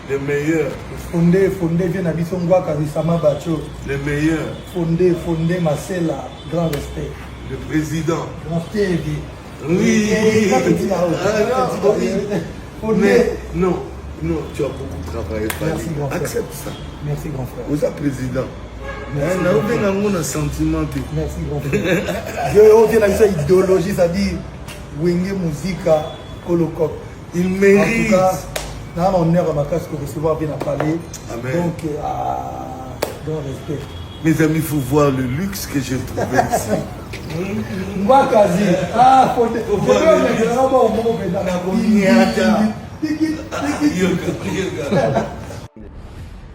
Les meilleurs. Fondé, bien habité Ngwaka, Sama Bacho. Les meilleurs. Fondé, Marcella, grand respect. Le président. Grand TV. Oui. Fondé. Non, tu as beaucoup travaillé. Merci, grand frère. Accepte ça. Merci, grand frère. Vous êtes président. Merci, un sentiment. Merci, grand frère. Je viens avec cette idéologie, c'est-à-dire Wenge Musica, Kolokop. Il mérite. En tout cas, dans mon honneur à ma casse pour recevoir bien à parler. Amen. Donc, dans respect. Mes amis, il faut voir le luxe que j'ai trouvé ici. Mwakazi. Ah, faut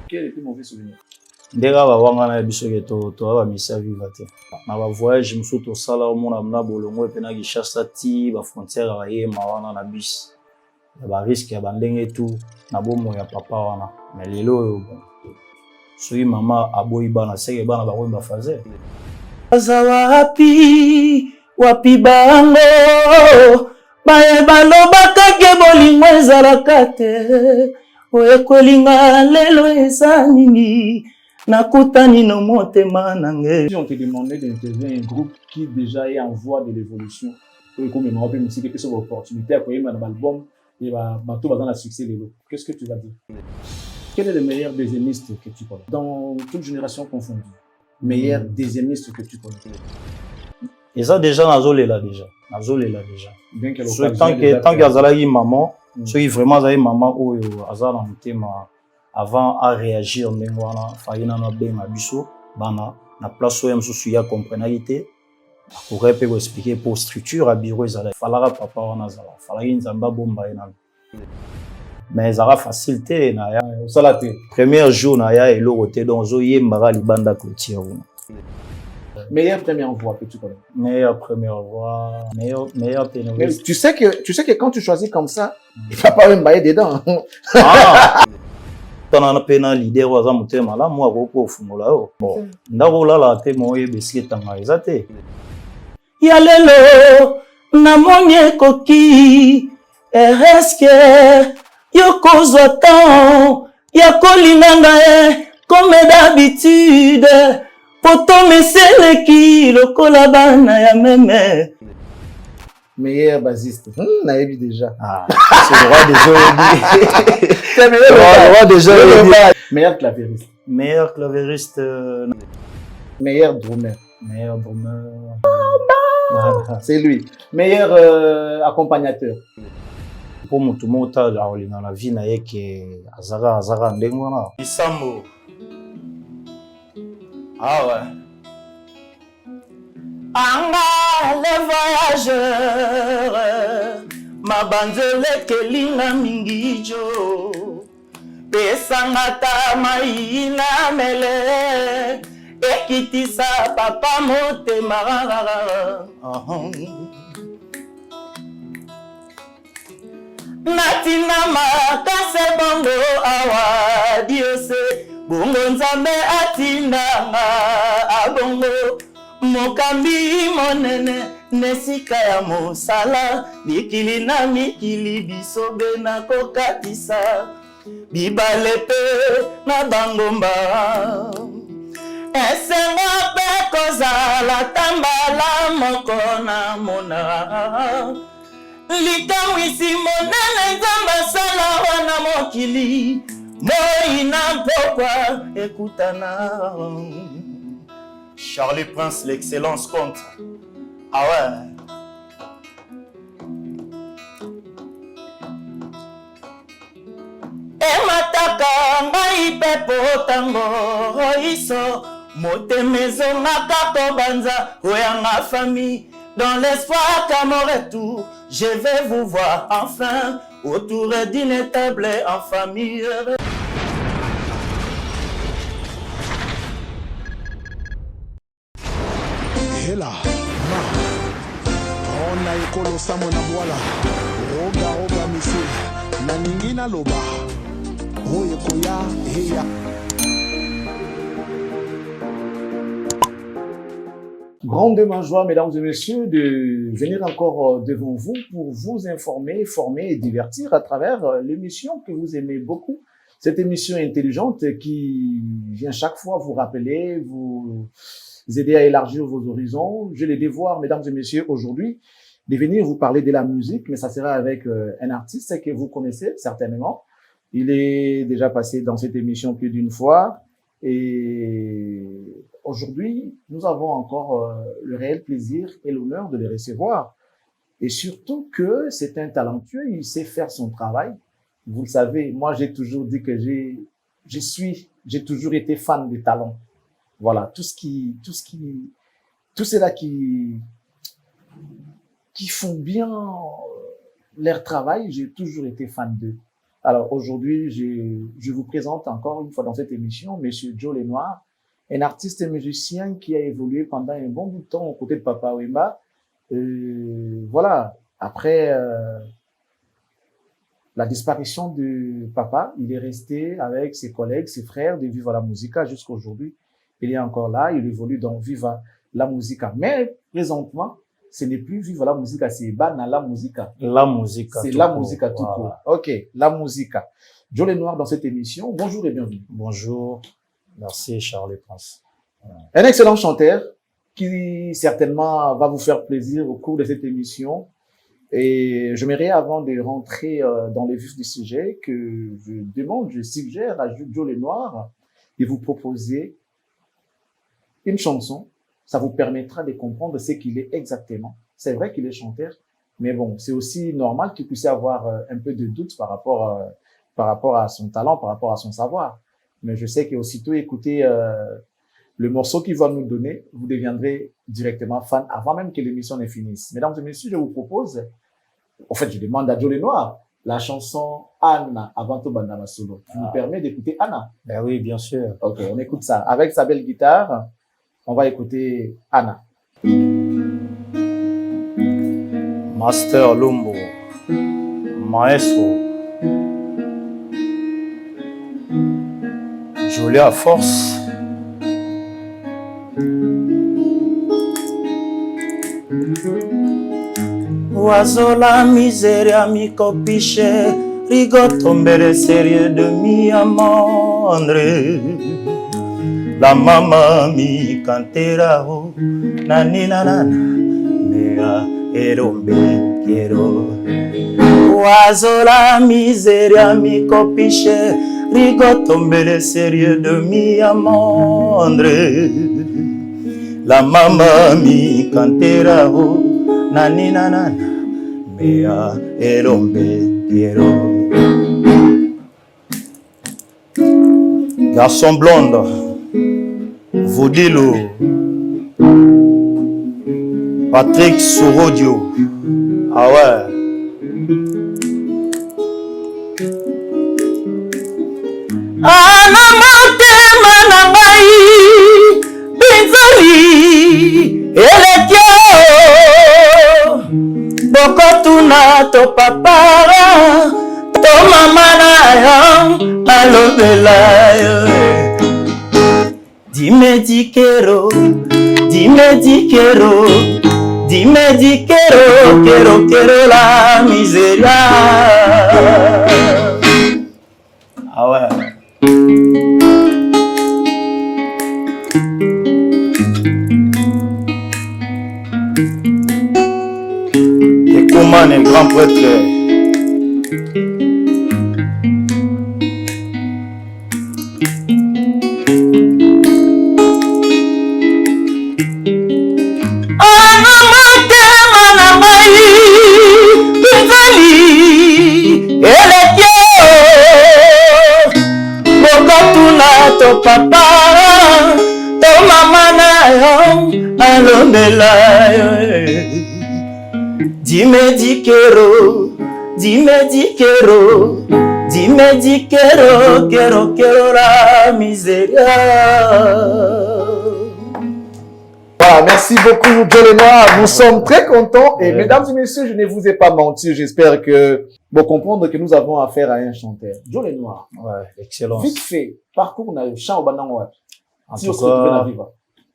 Quel est le plus mauvais souvenir? Ndega bawanga na biso ke to ba misa viva te. Na ba voyage musu to sala mona mna bolongo pe na Kinshasa ti ba frontière ba ye mawana na bus. Ya ba risque ya bandenge tout na bomo ya papa wana. Mais lelo sui mama aboyi bana seke bana ba ba fazer. Azawa wapi bango bae balobaka ke bolingo ezalaka te. Oyekolinga lelo eza nini nakutani no motema nange. Si on te demandait d'intervenir un groupe qui déjà est en voie de l'évolution, comme le Maroc musique, que c'est une opportunité à créer un album et tout va dans la succès de l'eau. Qu'est-ce que tu vas dire? Quel est le meilleur deuxiémiste que tu connais? Dans toute génération confondue, meilleur deuxiémiste que tu connais? Et ça déjà nazolela déjà. Bien qu'elle tant que azalaki maman, ceux qui vraiment azali maman oyo azala mutema avant à réagir ndenge wana faina na benga biso bana na place oyo msusu ya comprenaki te akoki pe ko expliquer pour structure à bureau ezala falaka papa wana azala falaki nzamba bomba ye nano mais ezala facile te na ya osala te premier jour na ya eloko te donc ozoyembaka libanda clôture wana. Meilleure première voix que tu connais? Meilleure première voix, meilleure ténoriste. Tu sais que quand tu choisis comme ça, il ne va pas même bailler dedans. Ah! Tana pena leader waza mutema la moi ko fungola yo. Bon, ndako la te moye besi tanga ezate. Ya lelo na monye koki eske yokozwa temps ya kolinganga comme d'habitude. Poto meseleki lokola bana ya meme. Meilleur bassiste. Naïbi déjà. Ah, c'est le roi des jeux. C'est le roi des jeux. Meilleur clavieriste. Meilleur clavieriste. Meilleur drummer. Meilleur drummer. C'est lui. Meilleur accompagnateur. Pour mutu mota la olinga na vie na yeke azara ndengwana. Isambo. Ah ouais. Anga le voyageur, ma banzele kelinga mingijo, pesangata maina mele, ekitisa papa motema. Natina makase bongo awa diose. Bongo nzambe atindanga abongo mokambi monene nesika ya mosala mikili na mikili bisobe na kokatisa bibale pe na bangomba esenga pe kozala tambala moko na mona likamwisi monene nzambe sala wana mokili Moïna pourquoi écoutana Charlie Prince l'excellence compte. Ah ouais. Emataka ngai pepo tango iso motemezo ngaka banza oyanga famille dans l'espoir qu'à mon retour je vais vous voir enfin autour d'une table en famille. Hela, ma, on a ekolo samo na boala, roga mise, na ningina loba, oye koya, heya. Grande ma joie, mesdames et messieurs, de venir encore devant vous pour vous informer, former et divertir à travers l'émission que vous aimez beaucoup. Cette émission intelligente qui vient chaque fois vous rappeler, vous aider à élargir vos horizons. J'ai le devoir, mesdames et messieurs, aujourd'hui, de venir vous parler de la musique, mais ça sera avec un artiste que vous connaissez certainement. Il est déjà passé dans cette émission plus d'une fois et aujourd'hui, nous avons encore le réel plaisir et l'honneur de le recevoir. Et surtout que c'est un talentueux, il sait faire son travail. Vous le savez, moi j'ai toujours dit que j'ai toujours été fan des talents. Voilà, tous ceux-là qui font bien leur travail, j'ai toujours été fan d'eux. Alors aujourd'hui, je vous présente encore une fois dans cette émission Monsieur Joe Lenoir, un artiste et musicien qui a évolué pendant un bon bout de temps aux côtés de Papa Wemba. Voilà, après la disparition de Papa, il est resté avec ses collègues, ses frères de Viva la Musica jusqu'à aujourd'hui. Il est encore là, il évolue dans Viva la Musica. Mais présentement, ce n'est plus Viva la Musica, c'est Bana la Musica. La Musica. C'est la Musica tout court. Ok, la Musica. Joe Lenoir dans cette émission. Bonjour et bienvenue. Bonjour. Merci Charles Prince. Un excellent chanteur qui certainement va vous faire plaisir au cours de cette émission. Et j'aimerais, avant de rentrer dans les vifs du sujet, que je suggère à Joe Lenoir de vous proposer une chanson. Ça vous permettra de comprendre ce qu'il est exactement. C'est vrai qu'il est chanteur, mais bon, c'est aussi normal qu'il puisse avoir un peu de doute par rapport à son talent, par rapport à son savoir. Mais je sais qu'aussitôt écouter le morceau qu'il va nous donner, vous deviendrez directement fan avant même que l'émission ne finisse. Mesdames et messieurs, je vous propose, en fait, je demande à Joe Lenoir, la chanson Anna, avant tout Bandama Solo. Tu nous permets d'écouter Anna? Ben oui, bien sûr. Ok, on écoute ça. Avec sa belle guitare, on va écouter Anna. Master Lumbo, Maestro, Julia Force. Oiseau la miseria mi copiche, rigotombere sérieux de mi amandre. La mama mi cantera ho, nanina nana, mea erombe quiero. Oiseau la miseria mi copiche, rigotombere sérieux de mi amandre. La mama mi cantera ho, nanina nana, mea erombe quiero. Garçon blonde, Vodilo, Patrick Sourodio. Ah ouais. Ana motema na ngai binzali elekio bokotuna to papa to mama na yo alobela yo. Dime di quiero, quiero la miseria. Ah ouais. Et comment un grand prêtre. To papa, to mama na yo, alomela yo. Dime di quiero, quiero la miseria. Voilà, merci beaucoup Joe Lenoir, nous sommes très contents et mesdames et messieurs, je ne vous ai pas menti, j'espère que vous comprenez que nous avons affaire à un chanteur. Joe Lenoir. Ouais, excellent. Vite fait, parcours na chant au banang wapi. En tout cas,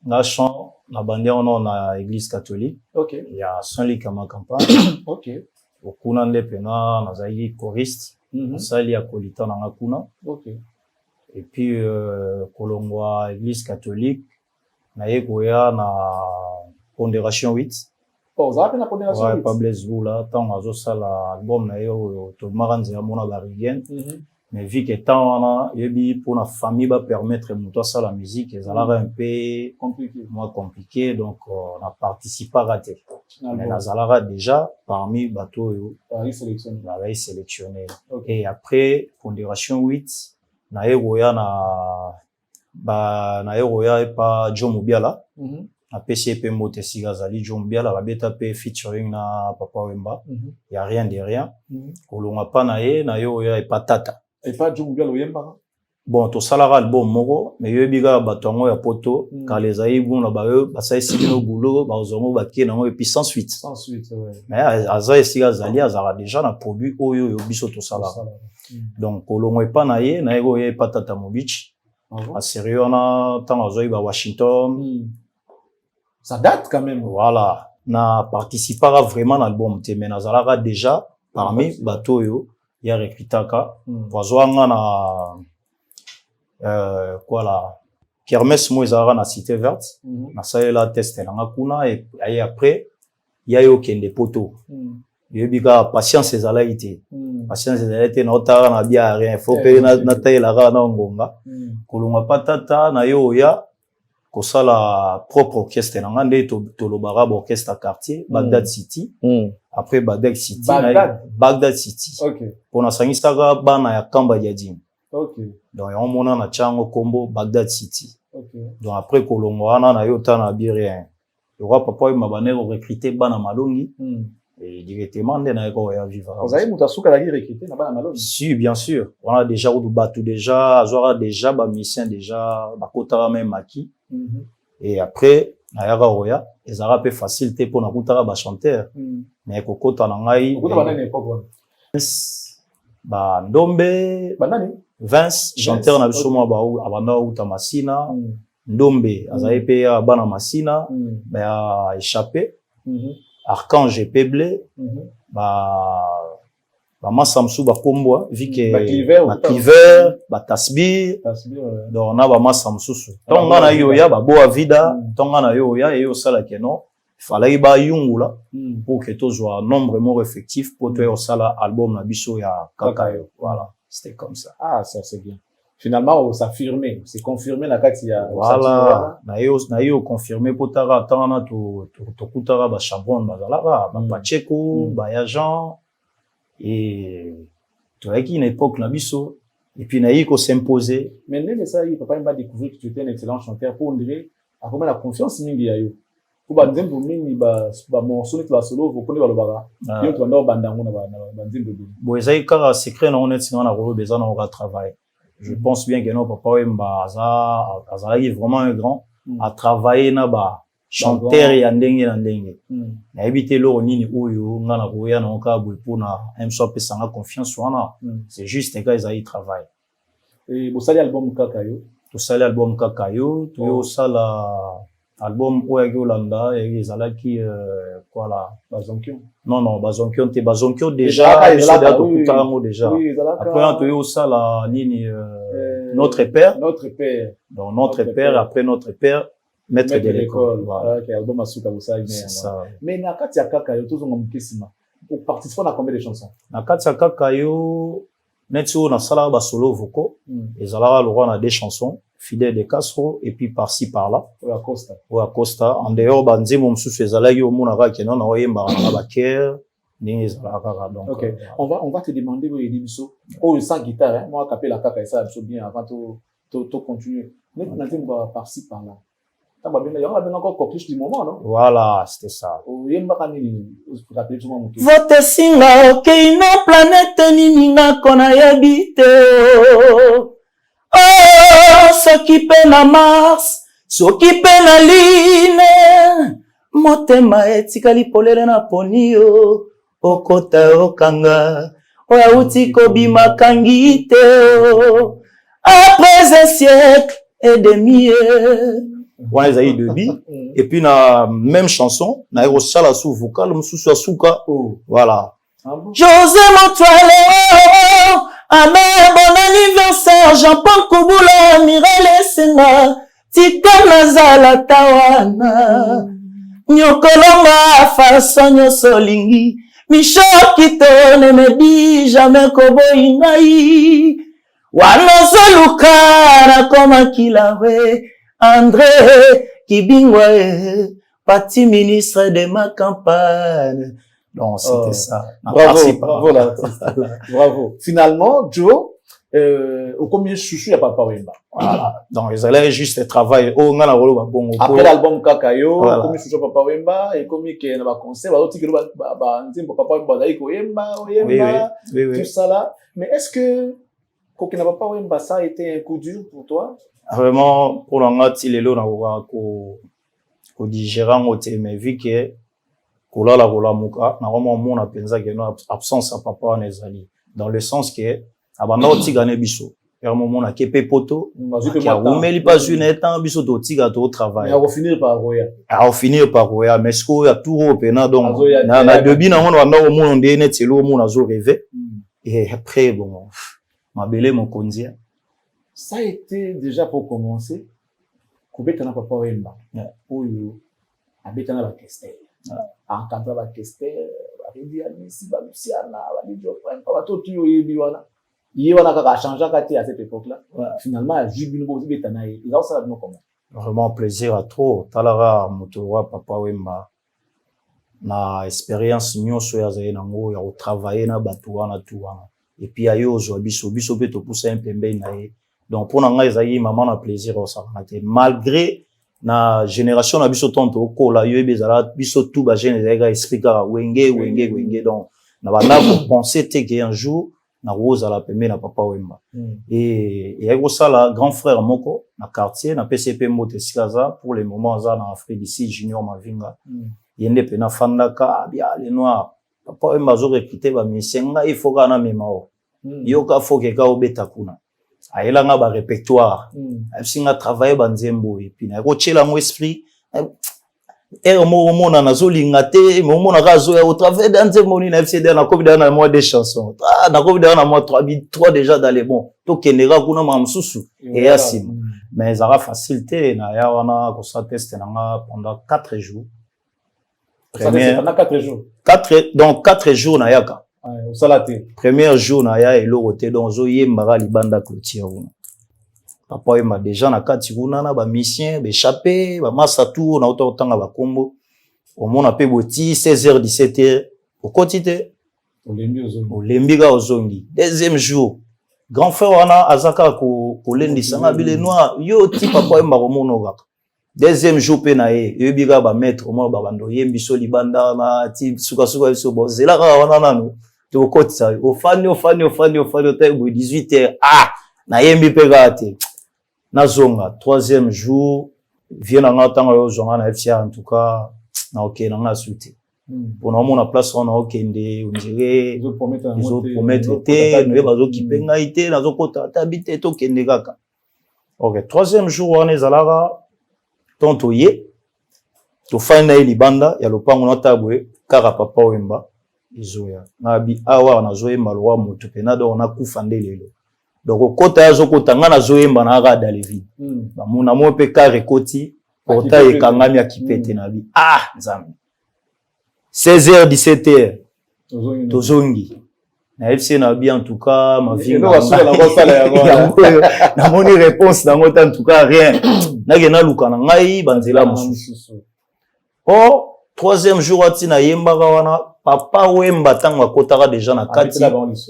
na chant Na bandi on a église catholique. OK. Il y a Saint-Luc à ma campagne. OK. Au kuna ndepena nazali choriste. Sali ya kolita na ngakuna. OK. Et puis kolongwa église catholique na yekoya na Pondération 8. Oh, ça appelle la Pondération 8. Ouais, pas Blaise Boula, tant azo sala album na yo to maranze ya mona bariguen. Mais vu que tant on a yebi pour la famille va permettre muto ça la musique et ça un peu compliqué donc on a participé à rater. Mais la zalara déjà parmi bateau yo sélectionné. Et après Pondération 8 na yeroya et pas John Mobiala. Na PCP Mote Sigazali John Mobiala la beta pe featuring na Papa Wemba. Il y a rien de rien. Kolonga pa na yeroya et pas Tata. Et pas John Mobiala Wemba. Bon, to salara album moko, mais yo biga batongo ya poto, quand les aïbons là ba eux, ba sa esi no boulot, ba ozomo ba ki na mo et puis sans suite. Sans suite, ouais. Mais aza Sigazali azara déjà na produit oyo yo biso to salara. Donc kolongo e pa na yego ye pa Tata Mobich. A sérieux on a tant azoyi ba Washington. Ça date quand même. Voilà, na participera vraiment à l'album te mais nazalara déjà parmi bato yo ya recrutaka. Wazwanga na quoi là kermesse mo ezara na cité verte na salela test na ngakuna et après il y a yo kende poto yebika patience ezalaité patience ezalaité na otara na bia rien faut payer na taila ra na ngonga kolonga patata na yo ya kosala propre orchestre na ngande to lobara orchestre quartier Bagdad City après Bagdad City Bagdad City OK pona sangisaka bana ya kamba ya ding. OK. Donc on mona na chango combo Bagdad City. OK. Donc après kolongo wana na yo ta na bi rien. Le roi papa il m'a bané recruter bana malongi et directement na ko ya vivre. Vous avez mutasuka la recruter na bana malongi. Si bien sûr. On a déjà ou batu déjà, azora déjà ba mission déjà ba kotara même maki. Et après na yaka roya ezara pe facilité pour na kotara ba chanteur. Mais kokota na ngai. Kokota bana époque. Ba Ndombe banani Vince chanteur na biso mwa ba abanda uta Masina Ndombe azaye pe ya bana Masina ba ya échappé Archange Peble ba Masamsu ba Kombo vike ba Cliver ba Tasbir donc na ba Masamsu tonga na yo ya ba Boa Vida tonga na yo ya yo sala keno fallait ba yungula pour que tous soient nombre more effectif pour toi au sala album na biso ya Kakayo. Voilà, c'était comme ça. Ah, ça c'est bien. Finalement, ça affirmé, c'est confirmé la carte ya. Voilà, na yo confirmé pour tara tana to kutara ba Chabron ba Zalara, ba Pacheco, ba Yajan et tu vois une époque na biso et puis na yiko s'imposer. Mais même ça, il papa m'a découvert que tu étais un excellent chanteur pour on dirait à comment la confiance mingi ya yo. Pour par exemple mingi ba morceau tu vas solo vous connaissez ba lobara yo tu vas bandango na ba nzimbo bi bon ezai kaka secret na honnête singa na rolo besoin na on travail je pense bien que non papa wemba azalaki vraiment un grand à travailler na ba chanteur ya ndenge na ndenge na ebité lo nini oyo nga na koya na oka boy pour na mso pe sanga confiance wana c'est juste que ezai travail et bo sali album Kakayo to sali album Kakayo to yo sala album oyo landa et ezalaki quoi là Bazonkion non Bazonkion te Bazonkion déjà déjà to kutango déjà après on to yo sala nini notre père donc notre père après notre père maître de l'école voilà OK album asuka bosali mais na kati ya Kakayo to zonga mukesima pour participer na combien de chansons na kati ya Kakayo netio na sala ba solo vocaux ezalaka le roi na des chansons Fidèle de Castro et puis par-ci par-là ou à Costa en dehors banzimo msusu ezalaki omona kaka non na oyemba na baker ni ezalaka donc OK on va te demander où Edibiso oh sans guitare hein moi capella kaka ça absolument bien avant to continuer mais on a dit par-ci par-là ça va bien il y aura encore coquille du moment non voilà c'était ça oyemba kanini pour rappeler tout le monde vote singa OK na planète nini na kona yabite oh soki pe na Mars soki pe na Lune motema etikali polele na ponio okota okanga oya uti kobima kangi te après un siècle et demi wana ezali debi et puis na même chanson na kosala sous vocal mosusu asuka voilà José Motoile amen bon anniversaire Jean-Paul Kubula Mirele Senga tika nazala tawana nyokolonga façon nyonso lingi mishoki to ne me di jamais koboyi ngai wanozoluka nakoma kilawe André Kibingwa parti ministre de ma campagne. Donc c'était ça. Bravo l'artiste. Bravo. Finalement, Joe, au combien chouchou ya Papa Wemba. Voilà. Donc ils allaient juste travailler au ngana rolo ba bongo. Après l'album Kakayo, combien chouchou Papa Wemba et combien que na ba concert ba oti que ba nzimbo Papa Wemba dai ko Yemba, tout ça là. Mais est-ce que Kokina Papa Wemba ça a été un coup dur pour toi? Vraiment pour l'angati lelo na ko digérer ngote mais vu que kolala kolamuka na vraiment mon apenza que no absence à papa nezali dans le sens que abanda otigane biso vraiment mon akepe poto qui a umeli pas une étant biso to tiga to travail on va finir par roya mais ce qu'il y a tout opena donc na debi na ngona na mon ndé net selo mon azo rêver et après bon mabele mon konzia. Ça a été déjà pour commencer. Kubetana Papa Wemba. Oyo abetana ba Kester. Encadrer ba Kester, ba Ridia Messi, ba Luciana, ba Lidio Frank, ba to tu yebi wana. Yewana kaka changer kati à cette époque-là. Finalement, Jibino Bozi betana il a ça comment. Vraiment plaisir à trop. Talara motowa Papa Wemba. Na expérience nyonso ya zaina ngo ya travailler na batu wana tu wana. Et puis ayo zo biso pe to pousser un pembe na ye. Donc pour nga ezali maman na plaisir au sakanate malgré na génération na biso tonto ko la yo bezala biso tout ba jeune ezali esprit ka wenge donc na bana pour penser que un jour na rosa la pembe na Papa Wemba et ego sala grand frère moko na quartier na PCP Mote Sikaza pour les moments za na Afrique d'ici Junior Mavinga yende pe na fandaka bia les noirs Papa Wemba zo recruter ba misenga il faut kana memao yoka faut que ka obeta kuna ayela nga ba répertoire singa travailler banzembo et puis na ko tshela mo esprit mo na nazolinga te mo na ka zo ya au travers d'anzembo ni na FCD na ko bidana moi des chansons na ko bidana moi trois déjà dans les bons to kenera kuna ma msusu et yasim mais ça va facilité na ya wana ko sa test na nga pendant 4 jours pendant 4 jours 4 jours na yaka au salaté premier jour na ya elorote donc zo yembara libanda clôture Papa Wemba déjà na kati kuna na ba mission échappé ba massa tour na otanga ba kombo au mona pe boti 16h 17h au quotidien olembi ga ozongi deuxième jour grand frère wana azaka ko lendisa nga bile noir yo ti Papa Wemba ko monoga deuxième jour pe na ye yebiga ba maître mo ba bando yembi so libanda na ti suka so bozela ka wana nanu to kotsa ofani ta 18h na yembi pe gate na zonga troisième jour vient na ngata yo zonga na FCA en tout cas na OK na nga suite pour na mona place on a okende on dirait ils ont promettre te nous bazo kipenga ite na zo kota tabite to kende kaka. OK troisième jour on est alara tonto ye to fana libanda ya lopango na tabwe kara Papa Wemba izoya na bi awa na zoyemba lwa mutu pena do na kufande lelo donc kota yazo kota nga na zoyemba na ga dalevi ba muna mo pe kare koti kota e kangami akipete na bi nzambe 16h 17h tozongi na FC na bi en tout cas ma vie na moni réponse na ngota en tout cas rien na gena luka na ngai banzela mususu troisième jour atina yemba wana Papa Wemba tanga kotaka déjà na kati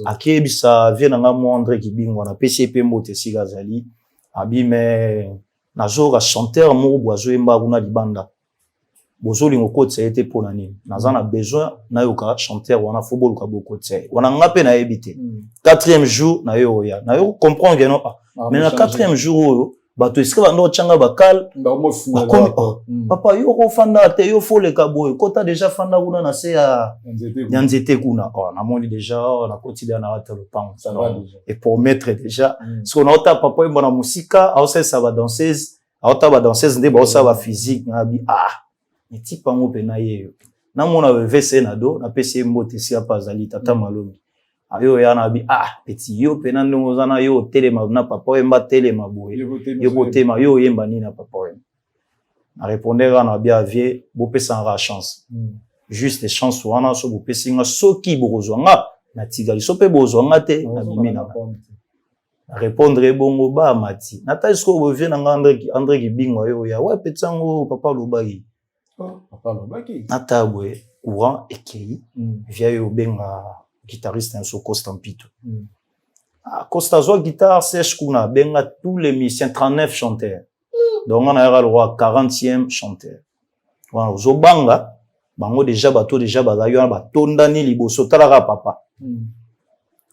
akebisa vie na nga mo André Kibingwa na PCP Mote Sigazali abi mais nazoka chanteur mo boazo yemba kuna libanda bozoli ngokotsa ete pona nini nazana besoin na yoka chanteur wana football ka bokotsa wana ngape na ebité quatrième jour na yo ya na yo comprendre que non mais na quatrième jour bato eske bando changa bakal papa yo ko fanda te yo fole ka boy kota déjà fanda kuna na se ya nzete kuna na moni déjà na quotidien na rata le pan ça va déjà et pour mettre déjà ce qu'on a papa Wemba na musika au ça va danseuse aota ba danseuse nde ba sa ba physique na bi mais type ngo pe na ye na mona VC na do na PC mbote si apa zali tata malobi ayo ya na bi petit yo pe na ndongo zana yo telema na papa wemba telema boye yo kotema yo yemba ni na papa wemba na répondre na bien vie bo pesa nga chance juste chance wana so bo pesinga soki bozwanga na tigali so pe bozwanga te na bimina na répondre bongo ba mati na ta sko bo vient nga André Kibingwa yo ya ouais petsango papa lobaki Nata boye courant ekei via yo benga guitariste so Costa Mpito. Costa zo guitare sèche kuna benga tous les musiciens 39 chanteurs. Donc on a le roi 40e chanteur. Voilà zo banga bango déjà bato déjà bazayo ba tondani liboso talaka papa.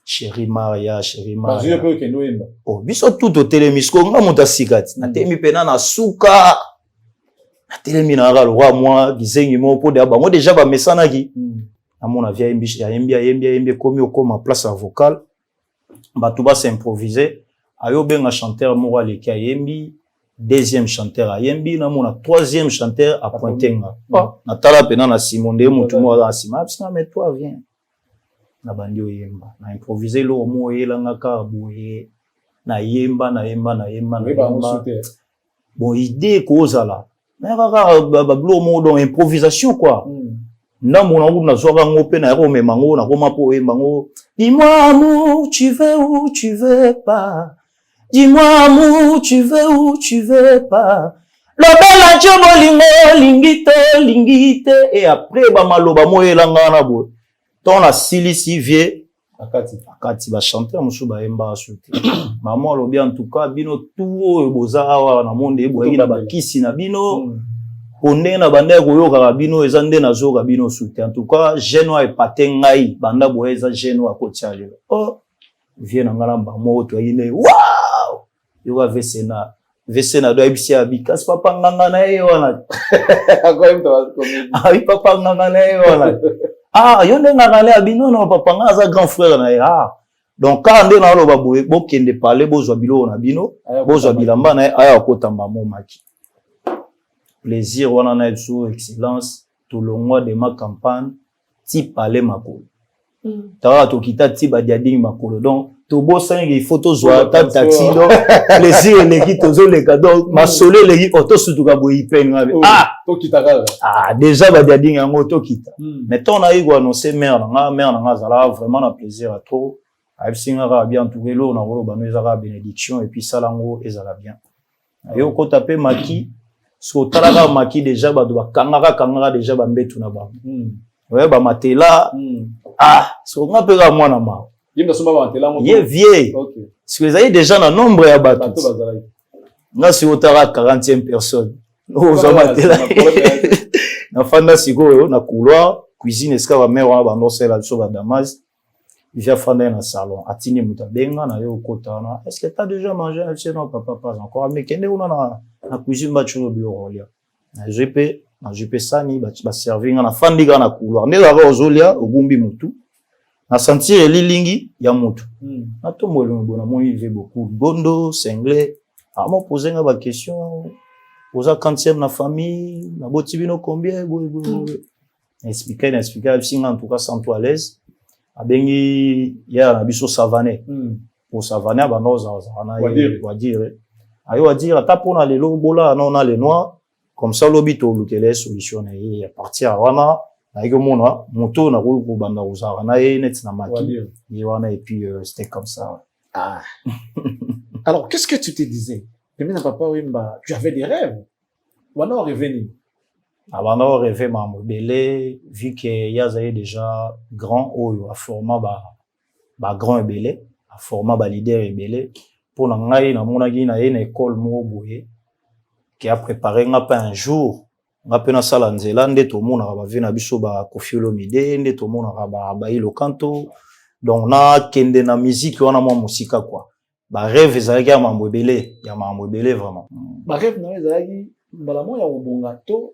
Chérie Maria. Bazio pe ke noemba. Oh biso tout au télémisco nga monta sikati. Na temi pena na suka. Telemi na le roi moi gizengi mo po de bango déjà ba mesana ki à mon avis yembi komi okoma place vocale batu ba s'improviser ayo benga chanteur mo wale ki yembi deuxième chanteur ayembi na mona troisième chanteur a pointenga na tala pena na simonde mutu mo na sima psina mais toi viens na bandio yemba na improviser lo mo yelanga ka boye na yemba bon idée kozala mais bablo mo dans improvisation quoi na mona na zoga ngope na ro memango na koma po emango dis-moi amour tu veux ou tu veux pas dis-moi amour tu veux ou tu veux pas le bel adjo bolingo lingite et après ba maloba mo elanga na bo ton la silisi vie akati ba chanter musu ba emba soute maman lobi en tout cas bino tout boza awa na monde eboyi na bakisi na bino onde na banda koyoka bino ezande na zoka bino soute en tout cas geno e patengai banda boeza geno akotiale vie na ngala ba moto ine wow yo va vesena do ibisi abikas papa nganga na ye wana akoyem to komi papa nganga na ye wana yo ndenga ngale abino na papa ngaza grand frère na ye donc quand on na lo baboye bokende parler bozwa bilo na bino bozwa bilamba na aya kotamba mo maki plaisir wana na so excellence tout le mois de ma campagne ti parler makolo tawa to kita ti ba diading makolo donc to bossa ngi photo zwa taxi do plaisir leki tozo le cadeau masole leki auto sutuka boyi pen ngabe to kitaka déjà ba diading yango to kita mais ton a eu annoncer mère na zala vraiment na plaisir à trop absinga ka bien entouré lo na rolo ba nezaka bénédiction et puis salango ezala bien yo ko taper maki so talaka maki déjà ba do kangaka déjà ba mbetu na ba ouais ba matela so ngapeka mwana ma yimba soma ba matela mo ye vieux OK si vous avez déjà un nombre ya bato nga si otara 40e personne zo matela na fanda siko na couloir cuisine eska ba mère wana ba nosela so ba damas via fanda na salon atini muta benga na yo kota na est-ce que tu as déjà mangé chez non papa pas encore mais kende una na cuisine ba chulo bilo lia na GP sani ba servir na fandi na couloir ne la ozolia ogumbi mutu na sentir lilingi ya mutu na tombo le bona mo il beaucoup bondo singlé mo poser nga question oza 40e na famille na botibino combien expliquer singa en tout cas sans toi à l'aise abengi ya na biso savane pour savane ba noza na wa dire ayo wa dire ata pona lelo bola non na le noir comme ça lobito lukele solution na ya partir wana na yo mona moto na ko banda uzara na net na maki et wana et puis c'était comme ça alors qu'est-ce que tu te disais Pemina papa wimba tu avais des rêves wana revenu avant rêver mambo belé vu que yazaye déjà grand oyo a format ba grand belé a format ba leader belé pour na ngai na monaki na une école mo boye qui a préparé nga pas un jour nga pena sala nzela nde to mona ba vina biso ba kofiolo mide nde to mona ba ilo kanto donc na kende na musique wana mo musika quoi ba rêve ezalaki ya mambo belé vraiment ba rêve na ezalaki mbala mo ya obonga to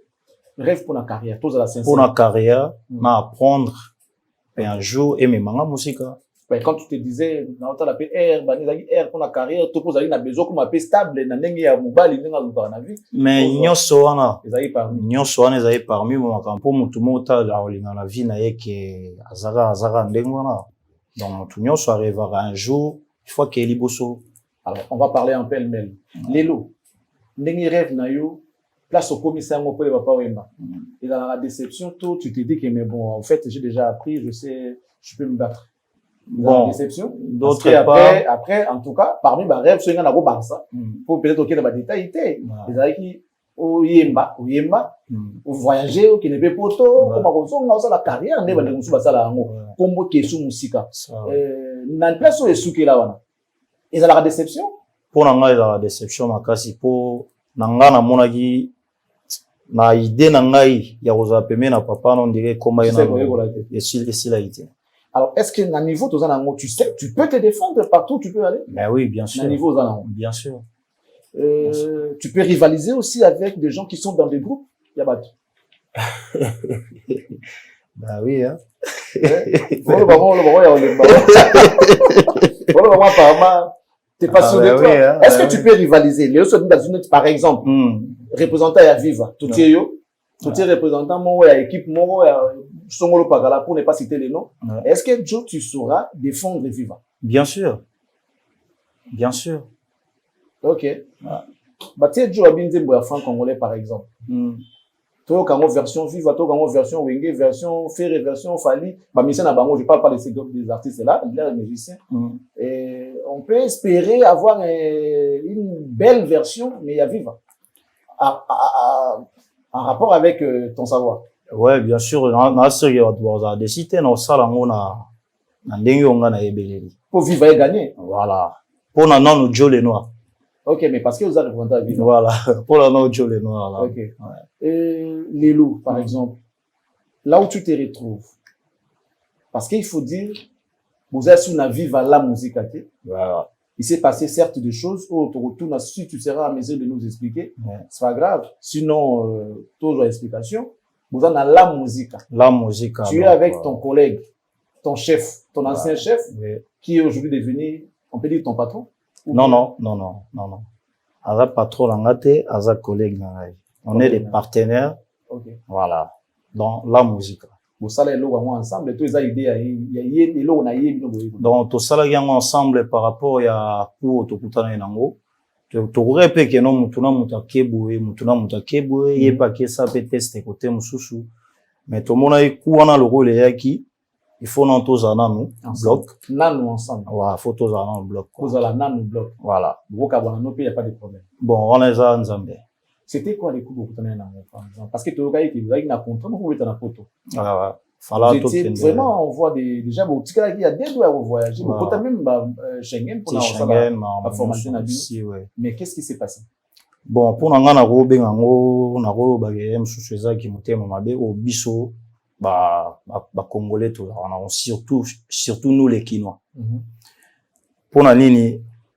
rêve pour la carrière, tous à la sincère. Pour la carrière, na apprendre et un jour aimer manga musica. quand tu te disais, dans le R, R pour la carrière, tu poses une besoin comme un peu stable, na nengi ya mobile, na vie. Mais nyonso wana, Ils avaient parmi mon campo, mutu mota la olinga na vie na yeke azara ndengwana. Donc tout nyonso arrivera un jour, il faut qu'il y ait liboso. Alors, on va parler un peu pêle-mêle. Lelo, nengi rêve na yo, place au commissaire mon père papa Wemba. Et dans la déception, toi, tu te dis que mais bon, en fait, j'ai déjà appris, je sais, je peux me battre. Bon, déception. D'autre part, après, en tout cas, parmi mes rêves, c'est un gros barça. Pour peut-être auquel les détails étaient. Les amis qui, au Yemba, au voyager, au Kébé Poto, comme on a la carrière, on est dans le sous-basa là, comme au Kesu Musika. Dans le place où est souké là, wana. Ils ont la déception? Pour nanga, ils ont la déception, ma kasi, pour nanga na monagi, na idée nangai, ya rosa peme na papa, on dirait comment il y a la idée. Alors, est-ce que, à niveau, tu sais, tu peux te défendre partout où tu peux aller? Ben oui, bien sûr. À niveau, bien sûr. Tu peux rivaliser aussi avec des gens qui sont dans des groupes? Yabat. Ben oui, hein. T'es passionné de toi. Est-ce que tu peux rivaliser? Les autres dans une autre, par exemple, représentant à Viva, tout est représentant, mon équipe, mon Songolo Pagala, pour ne pas citer les noms. Est-ce que Joe, tu sauras défendre Viva? Bien sûr. Bien sûr. Ok. Bah, tu sais, Joe Abinzembo à franc congolais, par exemple. Toi, quand on version Viva, toi, quand on version Wenge, version Ferré, version Fali, bah, mais c'est na bango, je parle pas de ces des artistes là, des musiciens. Et on peut espérer avoir une belle version, mais il y a Viva. En rapport avec ton savoir. Ouais, bien sûr, na sérieux, on a décidé, na sala ngona, na ndengi onga na ebeleli. Pour Viva et gagner. Voilà. Pour na non Joe le noir. Ok, mais parce que vous avez représenté à Viva. Voilà. Pour la non Joe le noir, là. Ok. Ouais. Les loups, par exemple. Là où tu te retrouves. Parce qu'il faut dire, vous êtes sur la Viva la musique, voilà. Il s'est passé certes des choses, si tu seras à mesure de nous expliquer, c'est pas grave. Sinon, toujours explication. Vous en avez la musique. La musique. Tu es avec ton collègue, ton chef, ton ancien chef, qui est aujourd'hui devenu, on peut dire ton patron? Non. Aza patron langate, aza collègue nangai. On est des partenaires. Okay. Voilà. Dans la musique. Vous savez, les lots ensemble, tous les idées, il y a des lots, on a eu. Donc, tout ça, ensemble par rapport à pour Tokutana Nango. Tu répètes que non, mutuna mutakeboué, yé pas que ça peut tester côté mususu. Mais tout le monde a eu quoi le rôle et qui, il faut non tous en nous, bloc. Nan ensemble. Ouais, faut tous en bloc. Vous allez nan bloc. Voilà. Vous il n'y a pas de problème. Bon, on est ça en Zambie. C'était quoi les coups de Tokutana Nango, par exemple? Parce que tu as dit, vous avez une contrainte, vous êtes en photo. Ouais. Vraiment, on voit déjà, il y a des doigts à voyager. Vous avez même Schengen pour la formation. Mais qu'est-ce qui s'est passé? Bon, pour nous, on a Congolais, surtout nous les Kinois. Pour nous,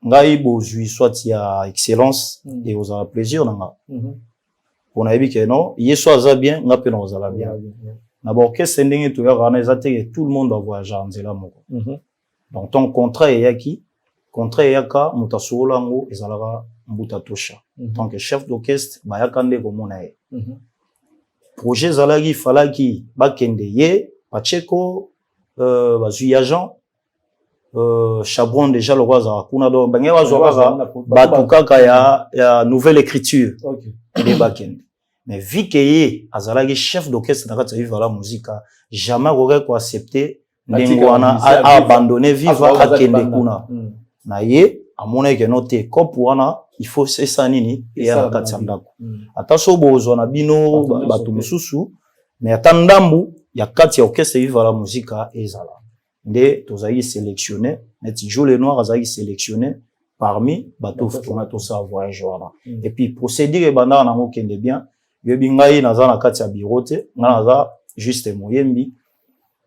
ngai soit il y a excellence et vous avez plaisir. Pour nous, que non, il soit bien, on a bien. D'abord, qu'est-ce que tout le monde doit voyager en Zélamoko. Donc, ton contrat est yaki, contrat est yaka, mutasuolango, et zalara mbutatosha. En tant que chef d'orchestre, bayakande gomonae. Projet zalagi falaki, bakende ye, Pacheco, bazuyagent, Chabron déjà le roi zara, kunado, bangewa zara, batukaka ya nouvelle écriture. Les bakende. Mais vu qu'il y a azalagi chef d'orchestre dans la musique, jamais aurait accepté Ndengwana a abandonné Viva à Kendekuna. Na ye, à mon avis, noté Kopuana, il faut c'est ça nini et à la Katsandako. Attention, bozona bino, batumususu, mais attendambu, il y a 4 orchestres Viva la musique et zala. Nde, tozaï sélectionné, mais Joe le Noir azaï sélectionné parmi bateau tournato sa voyage. Et puis, procédure et bandana n'a aucun bien. Yebingai naza na kati ya birote, naza juste moyembi.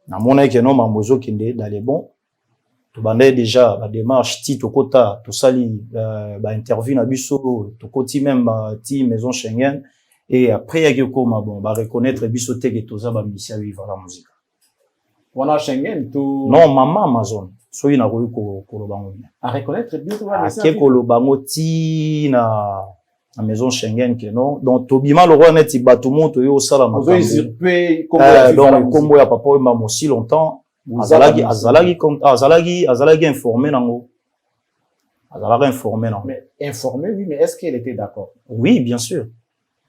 Na mona ke no mamozo kende dans les bons. To bandé déjà la démarche ti to kota to sali ba interview na biso to koti même ba ti maison Schengen et après ya ke koma bon ba reconnaître biso te ke toza ba misia vivre la musique. Wana Schengen to non maman Amazon. soki nakoki koloba ngo bien. À reconnaître bien to ake koloba ngo ti na maison Schengen ke non donc tobima le roi neti bato moto yo sala Vous makambo usurpé donc kombo ya papa mama aussi longtemps azalaki informé nango mais informé oui mais est-ce qu'elle était d'accord? Oui bien sûr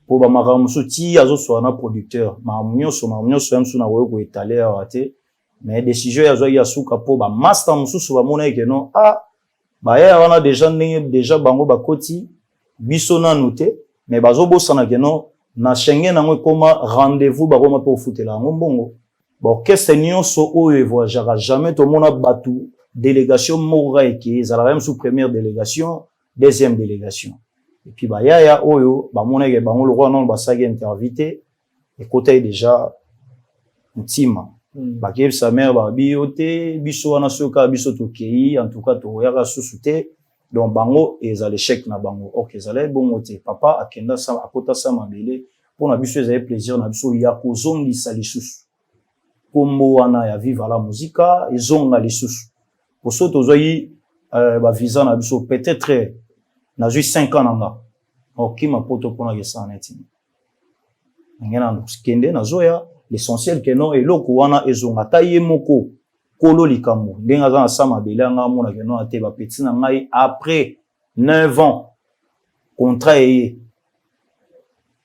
pour ba makambo ti azo so na producteur mamunyoso yamsu na wo ko étaler ate mais décision ya zo ya suka po ba master mususu ba mona ke non ba ya wana déjà bango ba koti biso na noté mais bazo bosana ke non na Schengen nango koma rendez-vous ba koma po futela ngombongo bon qu'est-ce nyonso oyo voyagera jamais to mona batu délégation mora eke za la même sous première délégation deuxième délégation et puis ba ya oyo ba mona ke bango le roi non ba sagi intervité et côté déjà ntima bakeb sa mère ba bioté biso wana soka biso to kei en tout cas to yaka susute donc bango eza l'échec na bango OK ezale bongo te papa akenda sa akota sa mabele pona biso ezale plaisir na biso ya kozongisa lisusu kombo wana ya vivre la musica ezonga lisusu poso tozoi ba visa na biso peut-être na 5 ans nanga OK ma poto pona ke sa neti ngena ndo skende na zoya l'essentiel que non eloko wana ezonga taye moko kolo likambo ndenga za na sama belanga mona ke non ate ba petit na ngai après 9 ans contrat et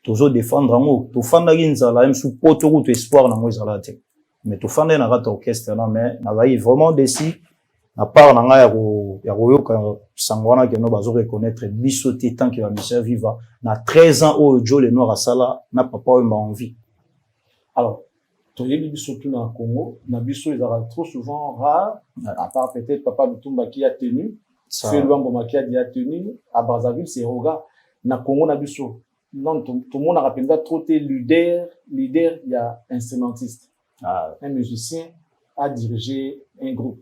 tozo défendre ngo to fanda ginzala même sous poto route espoir na moi zala te mais to fanda na rata orchestre na mais na vai vraiment déci na part na ngai ya yoka sangwana ke no bazo reconnaître bisoté tant que va Michel Viva na 13 ans au Joe le Noir asala na papa m'a envie. Alors, surtout dans le Congo, Nabiso est trop souvent rare, à part peut-être Papa Mutumba qui a tenu, Félou Mboma qui a tenu, à Brazzaville, c'est Roga. Dans le Congo, Nabiso, non, tout le monde a rappelé trop leader, il y a instrumentiste. Un musicien a dirigé un groupe.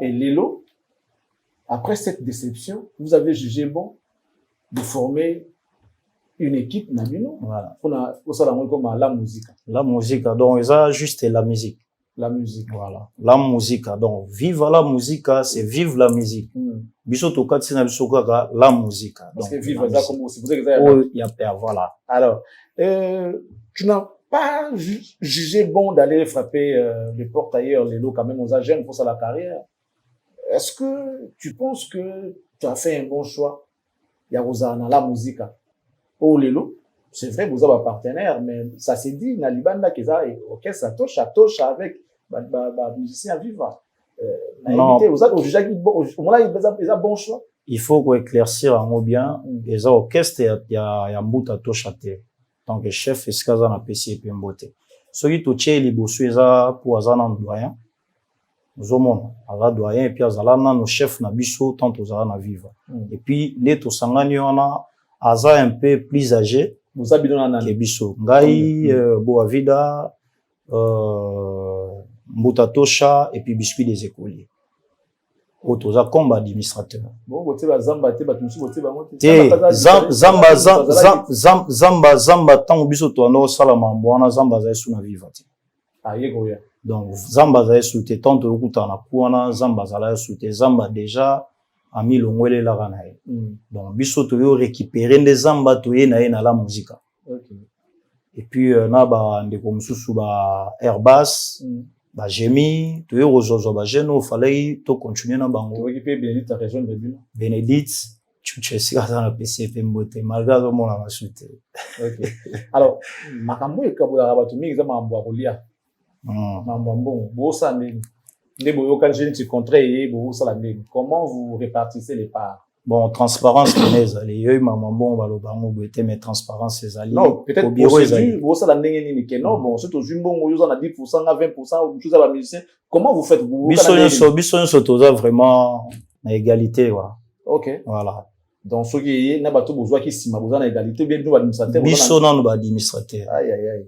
Et Lelo, après cette déception, vous avez jugé bon de former une équipe nabino voilà pour ça comme la musique donc ça juste la musique voilà la musique donc vivre la musique c'est vivre la musique biso to katina biso kaka la musique donc c'est vivre ça comme aussi vous il y a peur voilà alors tu n'as pas jugé bon d'aller frapper les portes ailleurs les lots quand même aux jeunes pour ça la carrière. Est-ce que tu penses que tu as fait un bon choix? Il y a Rosana la musique. Oh Lelo, c'est vrai, vous avez un partenaire, mais ça s'est dit, na Libanda qui ça, ok, ça touche avec musicien vivant. Non. Vous avez jugé au moins il a bon choix. Il faut qu'on éclaircir en mot bien. Les orchestres, il y a mbuta touche à terre. Donc le chef est ce qu'on a apprécié puis mboté. Celui touche les bossu ça pour azana doyen. Nous avons un doyen et puis azala na nos chefs na biso tant aux na vivre. Et puis les to sangani ona aza un peu plus âgé vous habitez dans que biso ngai boavida mbuta tosha et puis biscuit des écoliers otoza combat administrateur bon bote ba zamba te ba tunsu bote ba mote zamba tant biso to no sala mambwana zamba za yesu na vivati yego ya donc zamba za yesu te tant to kuta na kuana zamba za la yesu te zamba déjà ami longwele la ranae donc biso to yo récupérer des zamba to ye na la musique. OK et puis na ba ndeko mususu ba Airbus ba Gemi to yo rozozo ba jeno fallait to continuer na bango to récupérer Bénédicte ta région de Bénin Bénédicte tu sais ça na PCP mbote malgré mon la chute. OK alors makambo e kabula ba to mingi za mambo akolia mambo bon bosa comment vous répartissez les parts? Bon, transparence, les maman bon, mais transparence, c'est ali. Non, peut-être au bureau, bon, c'est au jumbo, on a 10%, à 20%, chose à la musicien. Comment vous faites? Bisson, vraiment, à égalité, voilà. OK. Voilà. Donc, ce qui est, n'a pas tout besoin qui s'y m'a besoin d'égalité, bien, nous, administrateur. Bisson, non, administrateur. Aïe.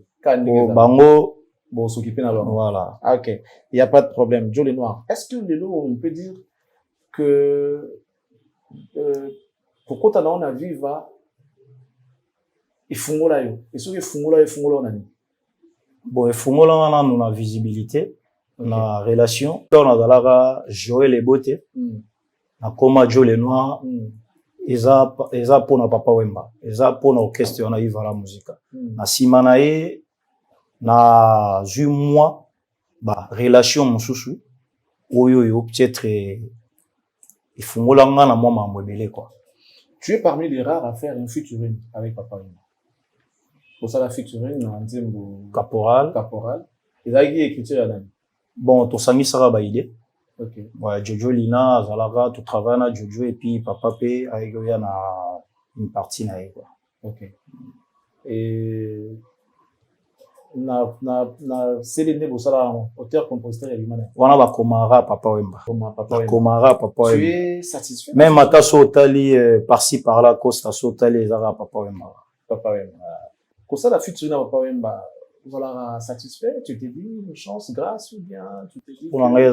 Bango. Bon, s'occuper dans l'homme. Voilà. OK. Il n'y a pas de problème. Joe le Noir. Est-ce que Lelo, on peut dire que, pourquoi t'en as vu, va, il faut là, yo. Et ce que il faut là, on a dit. Bon, il faut là, on a visibilité. na relation. On a d'alara Joël et Beauté. Na Koma Joe le Noir. Eza pour na Papa Wemba. Eza pour na orchestre on a eu la musique. Na Simanae na zu moi ba relation mususu. Oyo peut-être il faut molanga na moi mambebele quoi. Tu es parmi les rares à faire un featuring avec Papa Wemba. Pour ça la featuring na Nzembo Caporal. Et ça qui écriture à l'année. Bon, to sangi sara ba idée. OK. Ouais, Jojo Lina, Zalaga, tout travail na Jojo et puis Papa P avec y na une partie na quoi. OK. Et na Céline Bosala auteur compositeur et lui-même. Wana ba komara Papa Wemba. Komara Papa Wemba. Tu es satisfait? Même ata so tali par-ci par-là Costa so tali zara Papa Wemba. Papa Wemba. Comme ça la featuring na Papa Wemba. Voilà, satisfait, tu t'es dit une chance, grâce ou bien tu t'es dit. Pour l'anglais,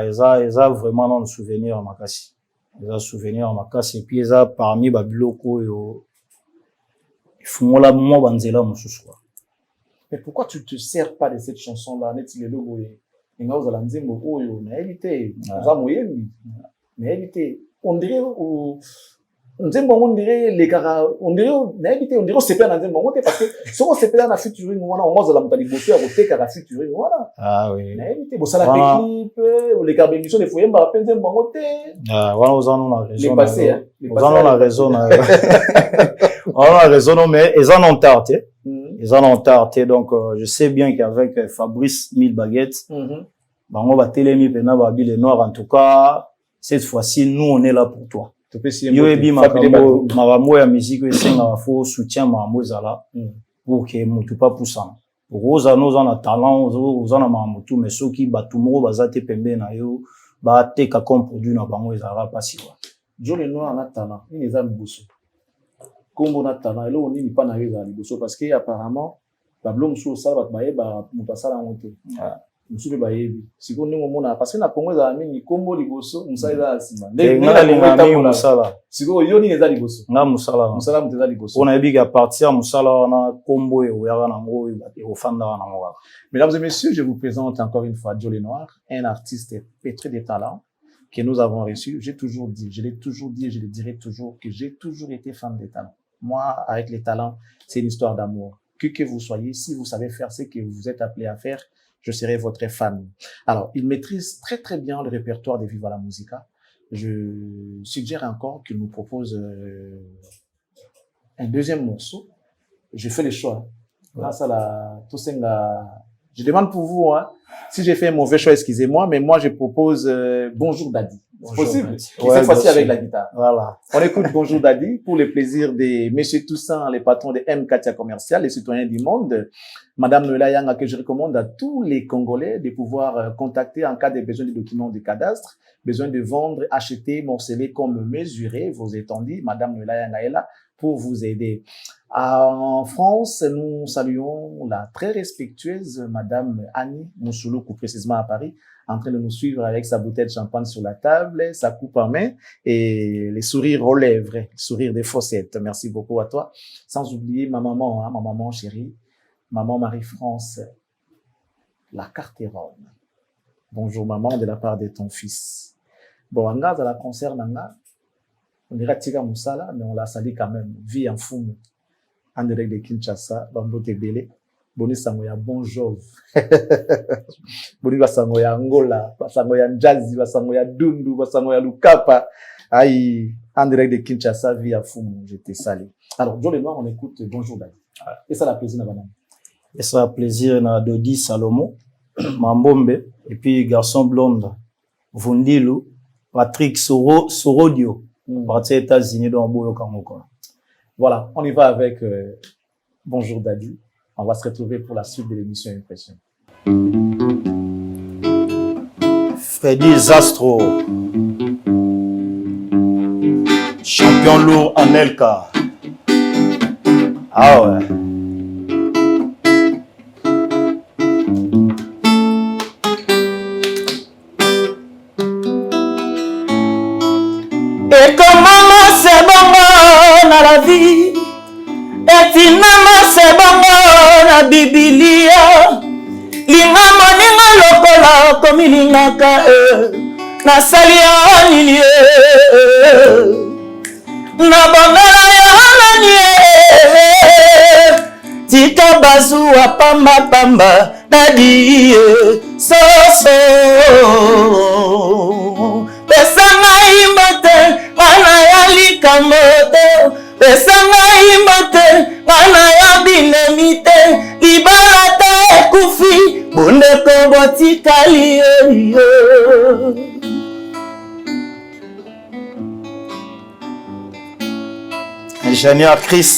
eza vraiment dans le souvenir à Makassi. Eza souvenir à Makassi et puis eza parmi babiloko yo. Ils font la moi banzela mususu. Mais pourquoi tu te sers pas de cette chanson là, net le logo et nga ozala nzembo oyo na éviter, za moyembi. Mais éviter, on dirait ou nzembo on dirait les cara on dirait na éviter on dirait c'est pas nzembo on parce que si on se fait dans la featuring wana on ozala mutali bosser à côté car la featuring voilà. Ah oui. Na éviter bo sala clip ou les carbe émission de Foyemba penze mbango te. Ah voilà ozana na raison. Les passés hein. Ozana na raison. On a raison mais ils en ont tardé. Ils en ont tardé donc je sais bien qu'avec Fabrice 1000 baguettes bango ba telemi pena ba bile noir en tout cas cette fois-ci nous on est là pour toi. Yo ebi makambo ya musique esenga fo soutien mambo zala pour que mutu pas poussant roza no za na talent oza na mamutu mais soki batu moko bazate pembe na yo ba teka comme produit na bango ezala pasi wa Joe le Noir na talent ni eza liboso kombo na talent elo ni pa na eza liboso parce que apparemment bablo musu sala ba bayeba mutu sala ngote musu ba yebi siko ndingo mona parce que na Congo za mingi kombo liboso musa eza asima ngala linga musala siko yo ni eza liboso nga musala mutu eza liboso on a vu qu'à partir musala na kombo e oyara na ngo e ofanda na ngo. Mesdames et messieurs, je vous présente encore une fois Joe le Noir, un artiste pétri de talent que nous avons reçu. J'ai toujours dit, je l'ai toujours dit et je le dirai toujours que j'ai toujours été fan des talents. Moi, avec les talents, c'est une histoire d'amour. Que vous soyez, si vous savez faire ce que vous êtes appelé à faire, je serai votre fan. Alors, il maîtrise très très bien le répertoire de Viva la Musica. Je suggère encore qu'il nous propose un deuxième morceau. Je fais le choix. Grâce à la Tosenga. Je demande pour vous, hein. Si j'ai fait un mauvais choix, excusez-moi, mais moi je propose Bonjour Daddy. C'est possible? Et cette fois-ci avec la guitare. Voilà. On écoute Bonjour Daddy pour le plaisir de Monsieur Toussaint, les patrons de M. Katia Commercial, les citoyens du monde. Madame Noëlla Yanga, que je recommande à tous les Congolais de pouvoir contacter en cas de besoin de documents de cadastre, besoin de vendre, acheter, morceler comme mesurer vos étendues. Madame Noëlla Yanga est là pour vous aider. En France, nous saluons la très respectueuse Madame Annie Moussouloukou, précisément à Paris, en train de nous suivre avec sa bouteille de champagne sur la table, sa coupe en main et les sourires aux lèvres, les sourires des fossettes. Merci beaucoup à toi. Sans oublier ma maman chérie, maman Marie-France, la Carteronne. Bonjour maman de la part de ton fils. Bon, en gaz à la concert nanga, on dirait Tiga Moussala, mais on l'a sali quand même. Vie en fou. En direct de Kinshasa, Bambo Tebele. Boni sango ya bonjour. Boni basango ya Angola, basango ya Jazzy, basango ya Dundu, basango ya Lukapa. Aïe, en direct de Kinshasa, vie en fou. Je te salue. Alors, Joe le Noir, on écoute Bonjour Daddy. Et ça la plaisir na banane. Et ça plaisir na Dodi Salomo, Mambombe, et puis Garçon Blonde, Vundilu, Patrick Sorodio. Parti États-Unis dans Boyo Kamoko. Voilà, on y va avec Bonjour Daddy. On va se retrouver pour la suite de l'émission Impression. Freddy Zastro, champion lourd en LK. Ah ouais. Et comment c'est bon dans la vie, et finalement c'est bon na Biblia, linga moninga lokola komilingaka nasali yo nini nabongela yo nani tika bazuwa pamba dadi soso pesa ngai mbote wana ya likambo te pesa ngai mbote wana ya binemi te libala te ekufi bondeko botikali yo. Ingénieur Chris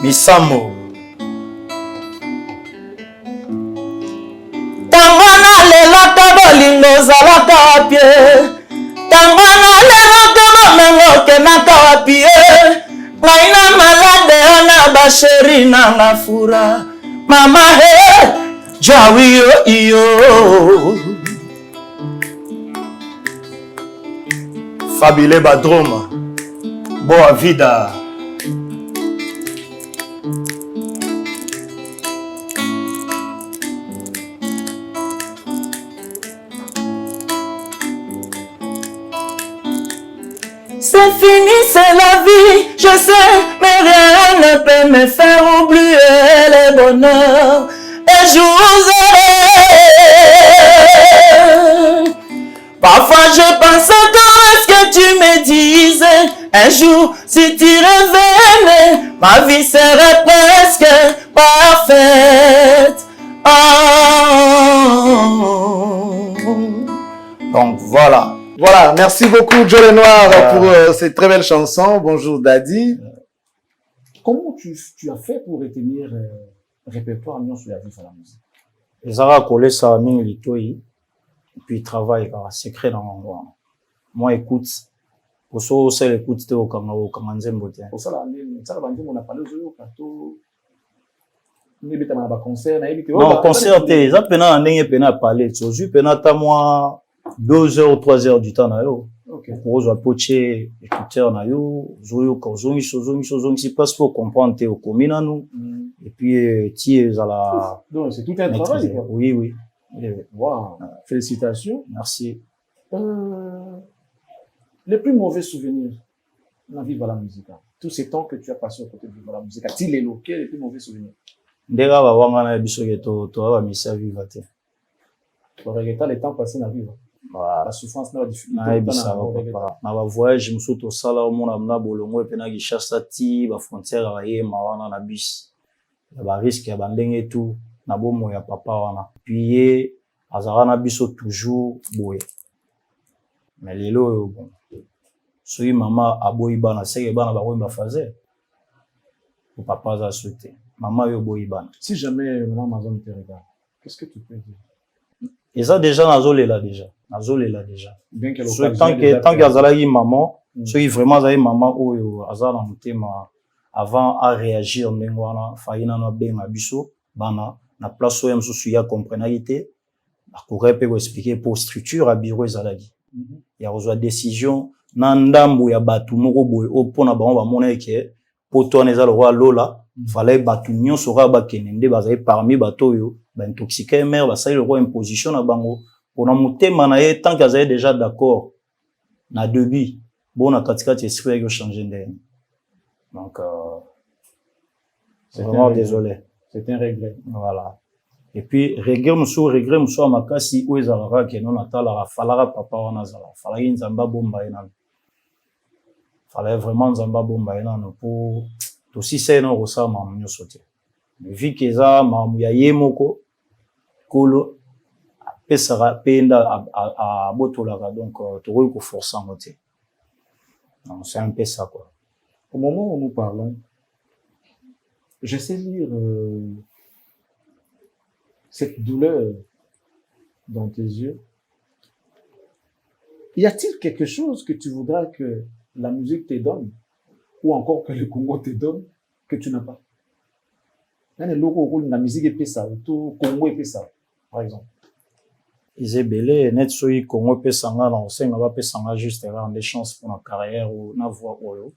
Misamo. Tango nalelaka bolingo ozalaka wapi tango nalelaka bomengo okendaka wapi ngai na malade na basheri nanga fura mama jawi yo iyo Fabile Badroma. Boa vida. C'est fini, c'est la vie, je sais, mais rien ne peut me faire oublier les bonheurs et jours heureux. Parfois je pense encore à ce que tu me disais. Un jour, si tu revenais, ma vie serait presque parfaite. Oh. Donc voilà. Voilà, merci beaucoup Joe Lenoir pour cette très belle chanson. Bonjour Daddy. Comment tu as fait pour retenir répertoire Nyon sur la vie de la musique? Les Arabes collés ça mingi litoi. Puis travail car secret dans moi écoute. Pour ça écoute au Kamanzembo. Pour ça là, ça va dire on a parlé au plateau. Ni beta na concert na ebité. Non, concert té, ça pena ndenge pena parler. Soju pena ta moi 2 heures ou 3 heures du temps na yo. OK. Pour ozo pocher écouteur na yo, zoyo kozongi si passe pour comprendre té au komina nous. Et puis ti za la. Donc c'est tout un travail quoi. Oui oui. Wow. Félicitations. Merci. Les plus mauvais souvenirs dans la vie de la musique. Tous ces temps que tu as passé aux côtés de la musique. A-t-il éloqué les plus mauvais souvenirs? Ndega ba wanga na biso ke to ba misa vivre te. Tu regrettes les temps passés dans la vie. La souffrance na difficulté. Na ba voyage musuto sala mona mna bolongo pe na gishasa ti ba frontière ba ye mawana na bus. Ya ba risque ya bandenge tout na bomo ya papa wana. Puis ye azara na biso toujours boye. Mais lelo bon. Soki mama aboyi bana seke bana ba koyeba fazer. Ou papa za souhaité. Maman yo boyi bana. Si jamais maman Amazon te regarde, qu'est-ce que tu peux dire? Et ça déjà nazolela déjà. Bien qu'elle tant que azalaki maman, soki vraiment azali maman oyo azala mutema avant à réagir ndenge wana faina na benga biso bana na place oyo msusu ya comprendre te. Akouré pe ko expliquer pour structure à bureau ezalaki. Ya kozwa décision na ndambu ya batu moko boye opona bango ba mona ke poto na ezalo roi lola fallait batu nyonso ra ba kenende bazali parmi bato yo ba intoxiquer mère ba sali le roi imposition na bango pona mutema na ye tant qu'azali déjà d'accord na début bon na katikati esprit yo changer ndenge. Donc c'est vraiment désolé, c'est un regret. Voilà. Et puis regret muso makasi o ezalaka ke non atala falara papa wana zala fala nzamba bomba ena fallait vraiment nzamba bomba ena pour to si c'est non rosa mamunyo sote vu que ça mamu ya yemoko kolo pesara penda a botolaka donc to ko forcer ngote. Non, c'est un peu ça quoi. Au moment où nous parlons, je sais lire cette douleur dans tes yeux. Y a-t-il quelque chose que tu voudrais que la musique te donne, ou encore que le Congo te donne, que tu n'as pas? La musique est ça, tout Congo est ça, par exemple. Isabelle, net soyi Congo pe sanga na osenga ba pe sanga juste avoir des chances pour ma carrière ou na voix oyo.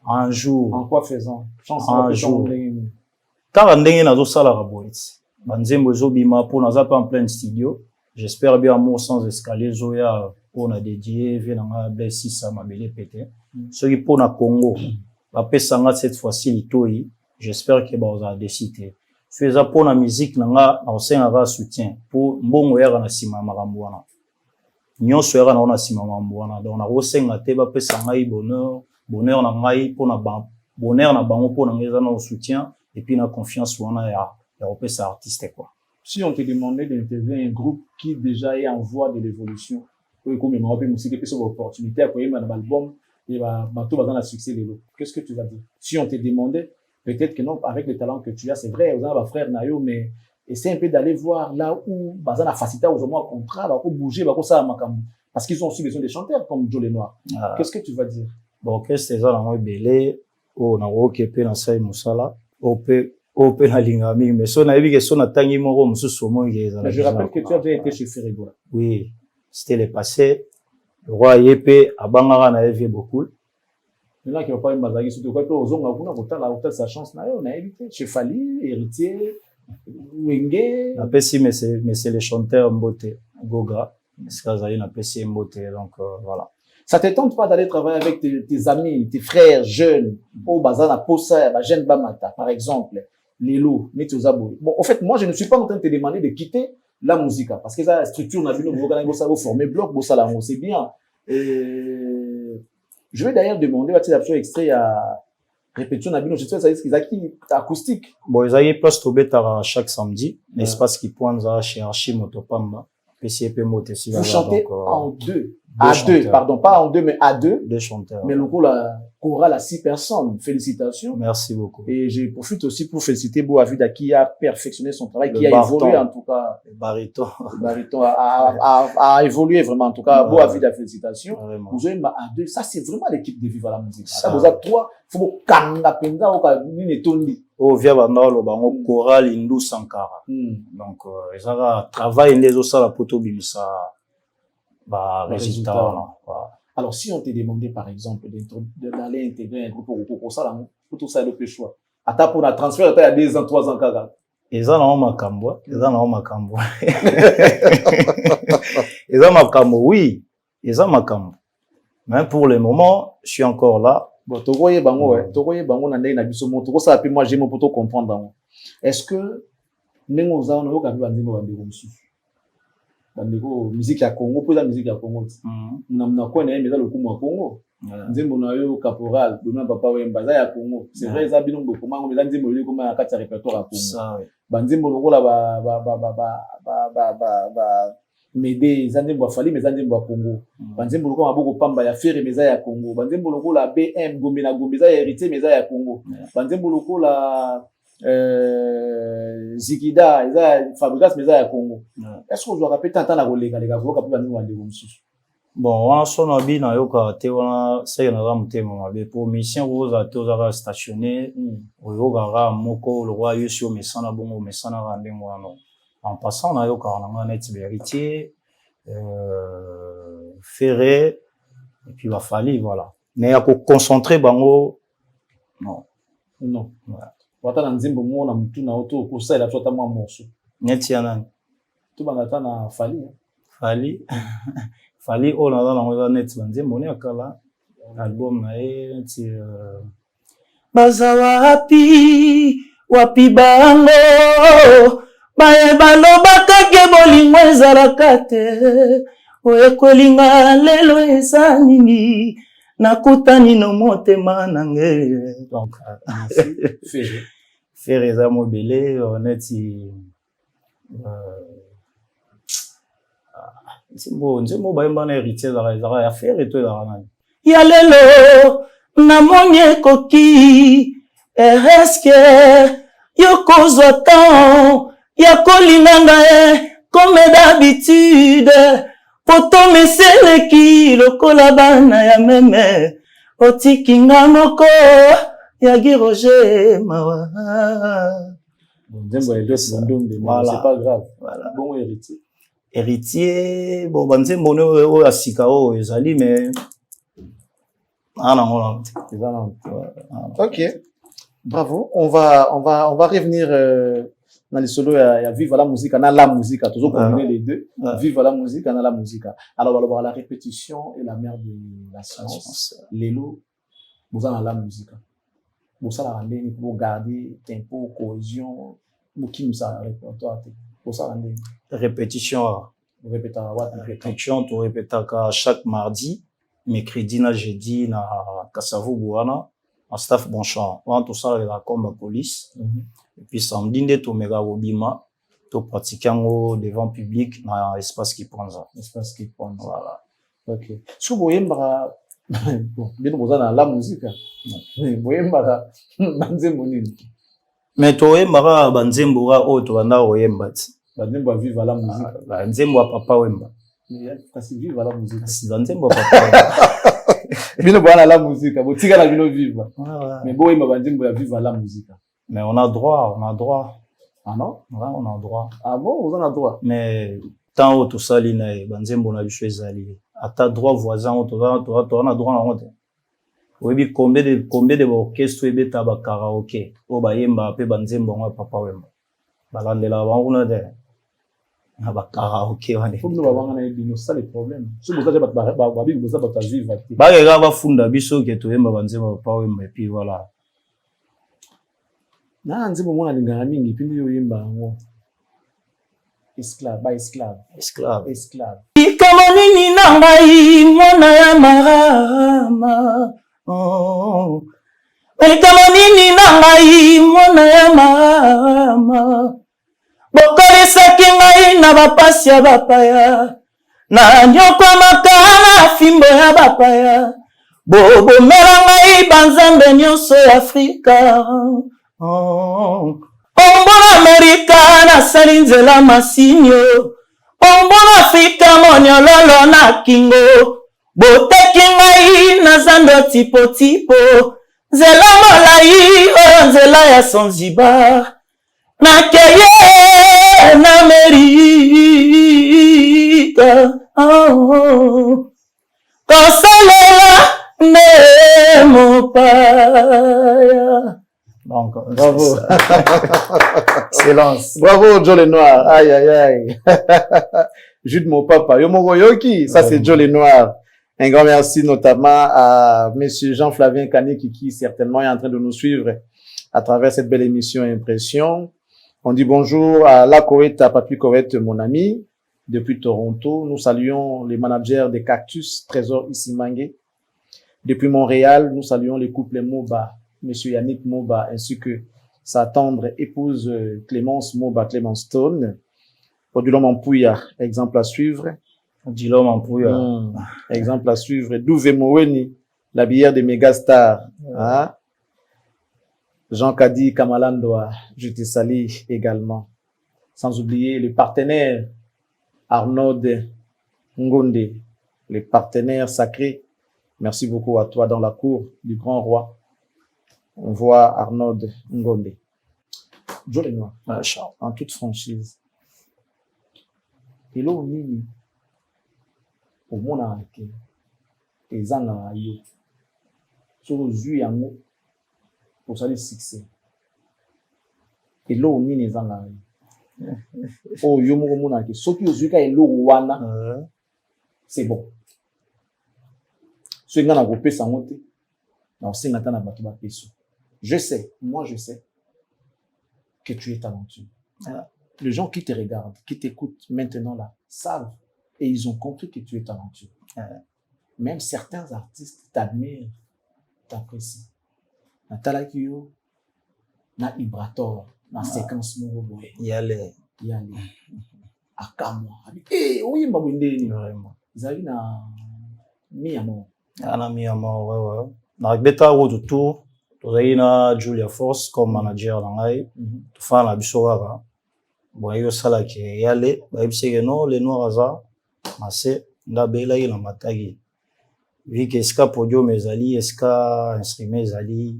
Un jour. En quoi faisant? Chance un jour. Car ndenge na zo sala raboiti. Banzembo zobima pour na zapa en plein studio. j'espère bien amour sans escalier zoya on a dédié venanga blessi ça ma belle pété ceux qui pour na Congo après sanga cette fois-ci litoi j'espère que ba za décider fais pour la musique nanga na osenga soutien pour mbongo ya na sima makambo wana nyonso ya na sima makambo wana donc na osenga te ba pesa ngai bonheur na ngai pour na bonheur na bango pour na ngeza na soutien et puis na confiance wana ya repesa artiste quoi. Si on te demandait d'intervenir un groupe qui déjà est en voie de l'évolution, comme il m'a rappelé musique et puis sur l'opportunité à quoi il m'a un album et bah tout va dans la succès de l'eau. Qu'est-ce que tu vas dire? Si on te demandait, peut-être que non, avec le talent que tu as, c'est vrai, vous avez un frère Nayo, mais essaie un peu d'aller voir là où bah ça la facilité aux hommes contrat, bah bouger, bah ça parce qu'ils ont aussi besoin de chanteurs comme Joe Lenoir. Qu'est-ce que tu vas dire? Bon, qu'est-ce que c'est ça là moi belé on a occupé dans ça musala OP na lingami mais so na yebi que so na tangi moko mususu mo ngeza. Je rappelle que tu avais été chez Ferregola. Oui, c'était le passé. Le roi Yepé abangara na yevi beaucoup. Maintenant qu'il va pas mazagi surtout quoi aux onga kuna kotala hôtel sa chance na yo na évité chez Fali, héritier, Wenge. Après si mais c'est le chanteur Mbote Goga, Skazali na pesi Mbote donc voilà. Ça te tente pas d'aller travailler avec tes amis, tes frères jeunes, au bazar na posa, ba jeune bamata par exemple, Lelo, Metozabo. Bon, en fait, moi je ne suis pas en train de te demander de quitter la musique parce que ça structure na bino vous ça vous former bloc, vous ça là c'est bien. Je vais d'ailleurs demander à cette extrait à répétition na bino, je sais ça qui acoustique. Bon, ils avaient place to betara chaque samedi, l'espace qui pointe à chez Archi Motopamba. PCP Mote si vous chantez en deux. À deux, pardon, pas en deux, mais à deux. Deux chanteurs. Mais le coup, la chorale à 6 personnes. Félicitations. Merci beaucoup. Et je profite aussi pour féliciter Boavida qui a perfectionné son travail, qui a évolué en tout cas. Le baryton. Le baryton a évolué vraiment en tout cas. Boavida, félicitations. Vraiment. Vous avez à deux. Ça, c'est vraiment l'équipe de Viva la musique. Ça, vous avez trois. Faut kanga penda ou ka nini tondi. Oh, via bandalo, bango chorale Indou Sankara. Donc, ils ont travaillé les autres la poto bimisa. Bah, résultat. Alors, si on te demandait, par exemple, d'aller intégrer un groupe pour ça, pour tout ça, le choix. Attends, pour la transfert, il y a 2 ans, 3 ans, 4 ans. Ils ont makambo. Ils ont makambo. Ils ont makambo, oui. Ils ont makambo. Mais pour le moment, je suis encore là. Bon, Togoye Bango, Togoye Bango, Nandé, Nabiso, Togo, ça, puis moi, j'ai mon poteau comprendre. Est-ce que, nous avons bandeko musique ya Congo pour la musique ya Congo na quoi na mais le coup à Congo nzembo na yo caporal dona papa wemba za ya Congo c'est vrai ça bilongo comment mais nzembo le comment akati répertoire ya Congo banzembo lokola ba mede nzembo fali mais nzembo ya Congo banzembo lokola boko pamba ya fere meza ya Congo banzembo lokola BM gombe na gombe za héritier meza ya Congo banzembo lokola Zikida, ils ont fabriqué mes à Congo. Est-ce que vous avez rappelé tant la collègue les gars, vous avez pas nous aller bon, on a son habit na yoka te on a ça y en a ramté mon mais pour mission vous a tous à stationner au yoga moko le roi yosio mais sans la bongo mais sans la rendre moi non. En passant na yoka on a net héritier ferré et puis va falloir voilà. Mais à concentrer bango non. Non. Voilà. Watana nzimbo muona mtu na auto kusala tu hata mwa moso neti ya nani tu bangata na fali fali ona na ngwa neti nzimbo ne akala album na neti baza wapi bango baye balobaka ke bolingo ezalaka te oyekolinga lelo eza nini nakutani no motema nange donc faire les amours belé honnêtement c'est bon ba mbana héritier za ya faire et tout la nani ya lelo na monye koki eske yokozwa temps ya kolinganga comme d'habitude poto meseleki lokola bana ya meme otikinga moko ya Giroje mawa nzembo ya Dios ndombe c'est pas grave voilà bon héritier bon banzembo no asika o ezali mais ok bravo on va revenir dans les solos, il y a Vive la musique, on a la musique, toujours combiner les deux. Vive la musique, on a la musique. Alors, la répétition est la mère de la science. L'élo, vous avez la musique. Vous avez la musique pour garder tempo, cohésion, pour qui nous a répertoire. Vous avez la répétition. Répétition, tu répètes chaque mardi, mercredi, jeudi, na Kassavou Bouana, en staff Bonchamp. On tout ça la combat police. Et puis samedi, tu mega wobima, tu pratiques devant public dans l'espace qui prend ça. Espace qui prend. Voilà. Ok. Si vous voyez, bon, bien vous avez la musique. Vous voyez, mais tu voyez, banzembo o tu vanda oyemba. Banzembo vive la musique. Banzembo papa wemba. Mais kasi vive la musique. Banzembo papa. Bino boana la musique, botika la bino vive. Mais boy ma banzembo ya vive la musique. Mais on a droit. Ah non? Ouais, on a droit. Ah bon, vous en avez droit? Mais tant tout ça li na banzembo na biso ezali. Ata droit voisin on a droit na honte. Oui, combien de orchestres ebeta ba karaoké. O ba yemba pe banzembo nga papa wemba. Balandela banguna de. Na ba karaoké wane. Faut que nous avons un bino, ça le problème. Si vous avez ba big vous avez vivre. Ba ga ba funda biso ke to yemba banzembo papa wemba et puis voilà. Na nzimbo mwana lingana mingi pindi yo yemba ngo. Esclave. Kama nini na ngai mwana ya marama. Kama nini na ngai mwana ya marama. Bokolesaki ngai na bapasi ya bapaya. Na nyokwa makana fimbo ya bapaya. Bobomela ngai banzambe nyonso ya Afrika. Ombona Amerika na sali nzela masinyo. Ombona Afrika monyololo na kingo. Boteki ngai na zando tipo. Nzela molai o nzela ya Zanzibar. Nakeye na Amerika. Kosalela ne mopaya. Donc, bravo. Silence. Bravo, Joe Lenoir. Aïe. Jude mon papa. Yomo Yoki. Ça, c'est Joe Lenoir. Un grand merci notamment à monsieur Jean-Flavien Kaneki qui certainement est en train de nous suivre à travers cette belle émission Impression. On dit bonjour à La Corette, à Papi Corette, mon ami, depuis Toronto. Nous saluons les managers des Cactus, Trésor Issimangé. Depuis Montréal, nous saluons les couples Moba, monsieur Yannick Moba, ainsi que sa tendre épouse Clémence Moba, Clémence Stone. Odilon Mampouya, exemple à suivre. Odilon Mampouya. Exemple à suivre. Douve Moweni, la bière des mégastars. Hein? Jean Kadi Kamalandoa, je te salue également. Sans oublier les partenaires Arnaud Ngonde, les partenaires sacrés. Merci beaucoup à toi dans la cour du grand roi. On voit Arnaud Ngonde. Joe Lenoir, en toute franchise. Et là, on est au monde entier. Et ça, on a eu. Sur les yeux, pour ça, le succès. Et là, on est les gens là. Oh, yo mo mo na ke. So ki ozuka elo wana. C'est bon. So ngana go pesa ngote. Na osenga tana bato ba peso. Je sais, moi je sais que tu es talentueux. Les gens qui te regardent, qui t'écoutent maintenant là, savent et ils ont compris que tu es talentueux. Même certains artistes t'admirent, t'apprécient. Na Talakio, na Ibrator, na séquence mo boye. Yale. Akamwa. Oui, mbabundeni vraiment. Zali na Miamo. Ana Miamo, ouais. Na beta wo tout. Tozali na Julia Force comme manager na ngai. Tufa na biso kaka. Bon yo sala ke yale, ba biseke no le noir aza. Mase nda bela ina matagi. Vu que eska podium ezali, eska instrument ezali.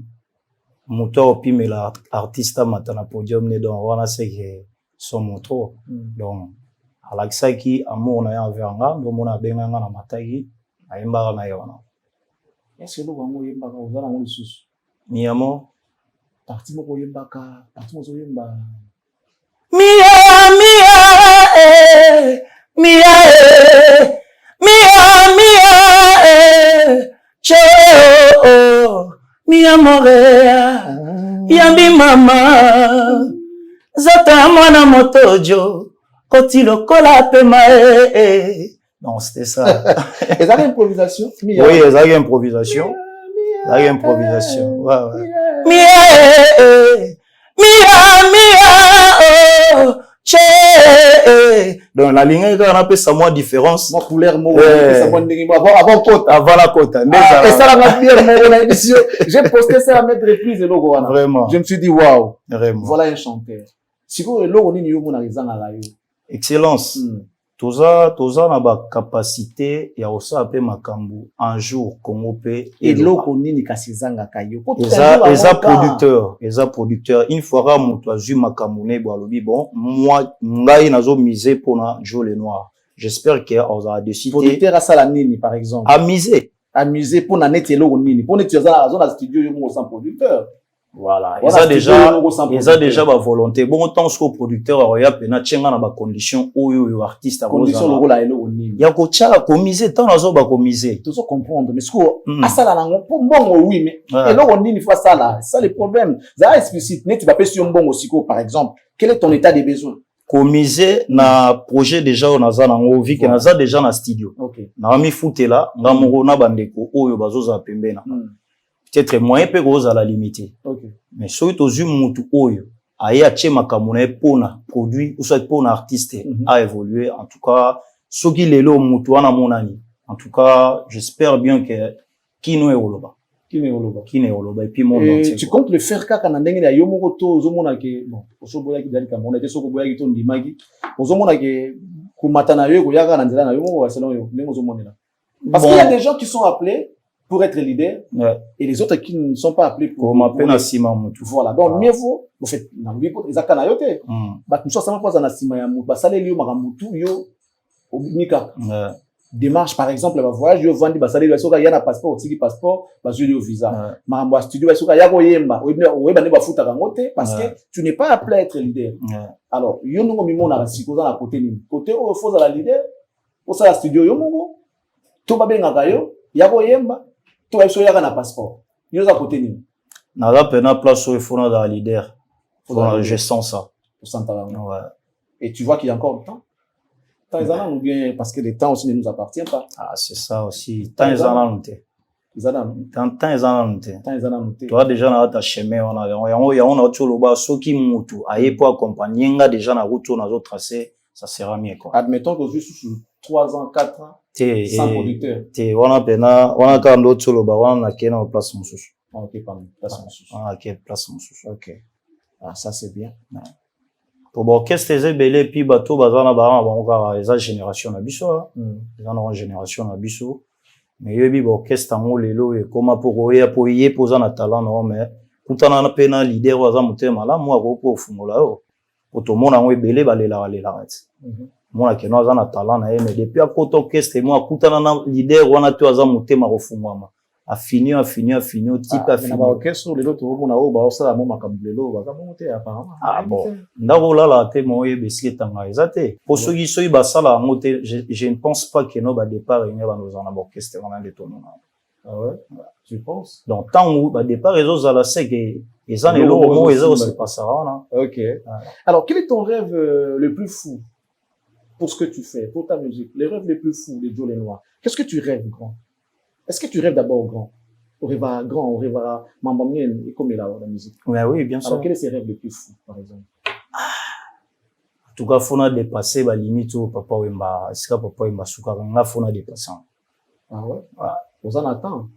Moto opimela artiste matana podium ne don wana seke son moto. Donc alakisaki amour na ya envers nga, ndo mona benga nga na matagi, ayembaka na yona. Est-ce que lo bango yembaka ozala ngo lisusu? Mi amo Parti moko yembaka, parti moko yemba Mia, Mia, Mia, Mia, Cho, Mia Morea, Yambi Mama, Zata Mwana Motojo, Koti Lokola Pema, Non, c'était ça. Et ça, l'improvisation? Oui, ça y improvisation. Ça y improvisation. Ouais, ouais. Mia, oh, che. Donc, la ligne, on appelle ça moins différence. Moi, couleur, moi, avant côte. Avant la côte. Et ça, la bière, mon émission. J'ai posté ça à mettre reprise, vraiment. Je me suis dit, waouh. Vraiment. Voilà un chanteur. Si vous avez l'eau, on est mon artisan à la excellence. Toza na ba capacité ya osa ape makambu un jour Congo pe et loko nini kasizanga kayo eza producteur une fois mutu azui makambu ne bo alobi bon moi ngai nazo miser pona Joe le Noir j'espère que oza décidé producteur asala nini par exemple à miser pona net loko nini pona tu za na studio yo mo sans producteur. Voilà, ils ont déjà ma volonté. Bon, tant que producteur, il y a pena tchenga na ba condition ou artiste à condition le rôle à elo oni. Il y a ko tcha commiser tant nazo ba commiser. Tu dois comprendre mais ce ko asala nango pour bon oui mais elo oni ni fois ça là, ça le problème. Ça explicite net tu vas pas sur bon aussi par exemple. Quel est ton état de besoin? Commiser na projet déjà on a za nango vu que na za déjà na studio. OK. Na mi foutela ngamoro na bandeko oyo bazoza pembena. Peut-être moyen peut cause à la limiter. Okay. Mais soit aux mutu oyo aya che makamuna pona produit ou soit pona artiste a évolué en tout cas ce qui lelo mutu wana monani en tout cas j'espère bien que kino oloba et puis mon entier tu comptes le faire kaka na ndenge ya yomoko to ozomona ke bon osoboya ki dalika mona te soko boya ki to ndimaki ozomona ke kumata na yo ko yaka na nzela na yomoko wa selon yo ndenge ozomonela parce qu'il y a des gens qui sont appelés pour être leader, et les autres qui ne sont pas appelés pour m'appeler Sima Moutou. Voilà, donc mieux vaut, vous faites, ezaka yote. Bah, nous sommes pas na Sima Moutou, bah, ça les lieux Moutou, yo, Mika. Démarche, par exemple, bah, voyage, yo, vandi, bah, ça les lieux, il y a un passeport, aussi passeport, bah, je au visa. Bah, studio, bah, il y a yemba, ou bah, ne ba fouta rangote, parce que tu n'es pas appelé à être leader. Alors, yo, nous, mimo, na, si, à côté, côté, oh, faut à la leader, au ça, la studio, yo, mogo, to ba benga kayo, yako yemba, toi il y a un passeport il y a côté ni na la pena place où il faut dans leader je sens ça ouais. Et tu vois qu'il y a encore du temps ou bien parce que le temps aussi ne nous appartient pas. Ah c'est ça aussi temps ils en ont toi déjà na ta chemin on a tout le bas ceux qui mutu aye pour accompagner nga déjà na route on a autres tracé ça sera mieux quoi. Admettons que juste sous 3 ans 4 ans sans producteur. Wana pena wana ka ndo tsolo ba wana kena place mususu. OK pas place mususu. Ah OK place mususu. OK. Ah ça c'est bien. Pour bon qu'est-ce que belé puis bato bazana ba ba eza génération na biso eza na génération na biso mais yebi ba orchestre ngo lelo e koma pour y poser na talent non mais kutana na pena leader waza mutema la moi ko fungola yo otomona ngo ebele balela mona ke no aza na talent na ye mais depuis akota orchestre moi akutana na leader wana to aza motema kofungwama afini type afini ba orchestre lelo to mona o ba osala mo makambulelo ba ka monter apparemment bon ndako lala te mo ye beske tanga ezate pour ceux qui soyi basala ngote je ne pense pas que no ba départ ene ba nous en a orchestre wana de tono. Ah ouais tu penses donc tant ou ba départ ezo la c'est que ils en elo mo ezo se passera là. OK. Alors quel est ton rêve le plus fou pour ce que tu fais, pour ta musique, les rêves les plus fous de Joe le Noir? Qu'est-ce que tu rêves grand? Est-ce que tu rêves d'abord grand? On rêvera grand, on rêvera Mambamien et comme la musique. Oui, bien sûr. Alors quels sont tes rêves les plus fous, par exemple? En tout cas, faut na dépasser la limite au papa Wemba, est-ce que papa Wemba souka faut na dépasser. Ah ouais? Vous en attendez?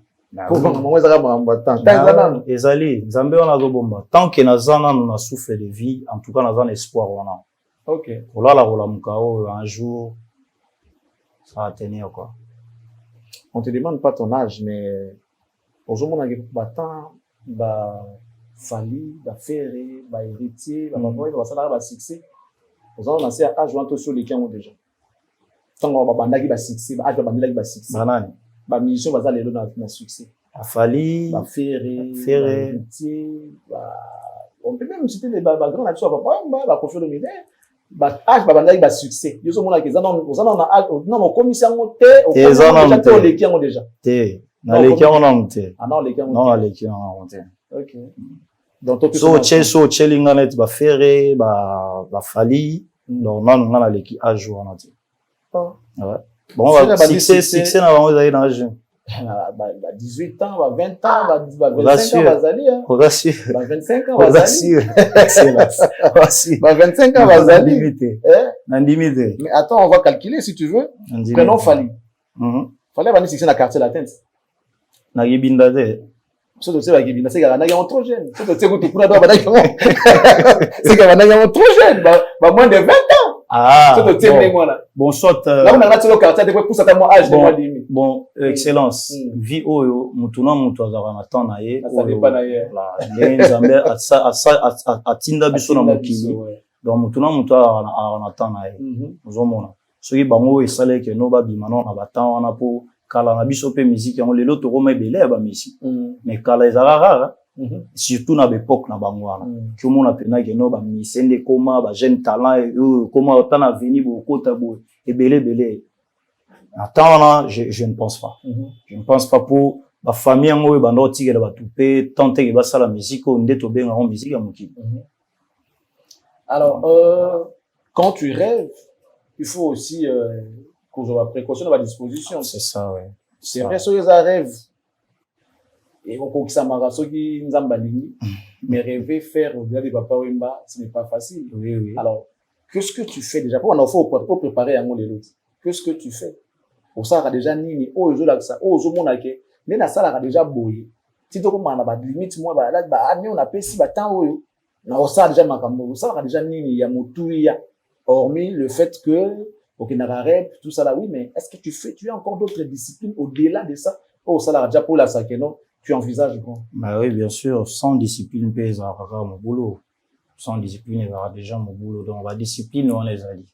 Ezali, Nzambe wana zo bomba. Tant que nazana nous na souffle de vie, en tout cas nazana espoir wana. OK. Olala kola mukao un jour ça va tenir quoi. On te demande pas ton âge mais aujourd'hui on a battant ba fali, ba ferré, ba héritier, ba boy, ba salaire, ba succès. Aujourd'hui on a c'est âge où sur les camps déjà. Tant on ba bandaki ba succès, ba âge ba bandaki ba succès. Banani. Ba mission baza lelo na succès. Afali, ba ferré, ferré, héritier, ba on peut même citer des grands acteurs, papa, Koffi Olomide, âge, babandaki, succès. Yo so mona que non, mon commissaire monté, au déjà. Na leki on a monté. Ah non, les gars, non, leki on a monté. OK. Donc so chelinga net ba ferré, ba fali, donc non na leki a jouer on a dit. Ouais. Bon, succès na bango ezali na âge. 18 ans, 20 ans, 25 ans, Bazali. 25 ans, Bazali. 25 ans, Bazali. Mais attends, on va calculer si tu veux. Prenons Fali. Fali a succès dans le quartier latin. Nagibindade. C'est c'est qu'il trop jeune. C'est trop jeune. Moins de 20 ans. Ah, bon, soit là on a raté le quartier de pour ça moi âge de moi demi. Bon, excellence. Vi oyo mutuna mutu azara na temps na ye. Ça dépend na ye. La nzambe atinda biso na mokili. Donc mutuna mutu na temps na ye. Ozomona. Soki bango esale ke no ba bimano na batang wana po kala na biso pe musique yango lelo to roma ebele ba musique. Mais kala ezara rara. Surtout na l'époque na bangwana ki omona pena ke no ba misende koma ba jeune talent koma autant avenir beaucoup tabou ebele attends je ne pense pas je ne pense pas pour ba famille ngo ba ndoti ke ba tupe tenter ke ba sala musique o ndeto benga en musique ya mokili. Alors quand tu rêves il faut aussi que je va précaution à disposition. C'est ça, ouais. C'est vrai sur les rêves. Et on peut que ça m'a qui nous embalingi, mais rêver faire au-delà de Papa Wemba, ce n'est pas facile. Oui. Alors, qu'est-ce que tu fais déjà? Pour on faut préparer à mon les autres. Qu'est-ce que tu fais? Pour ça, déjà nini, oh je là ça, oh je mon aké, mais na ça là déjà boyé. Si tu comment on a limite moi là on a payé si temps oh na ça déjà makambo, ça là déjà nini ya motuya. Hormis le fait que ok na rêve tout ça là oui, mais est-ce que tu as encore d'autres disciplines au-delà de ça? Oh ça là déjà pour la sakeno. Tu envisages quoi? Bah oui, bien sûr. Sans discipline, pèse à mon boulot. Sans discipline, il y aura déjà mon boulot. Donc, la discipline, on les allie.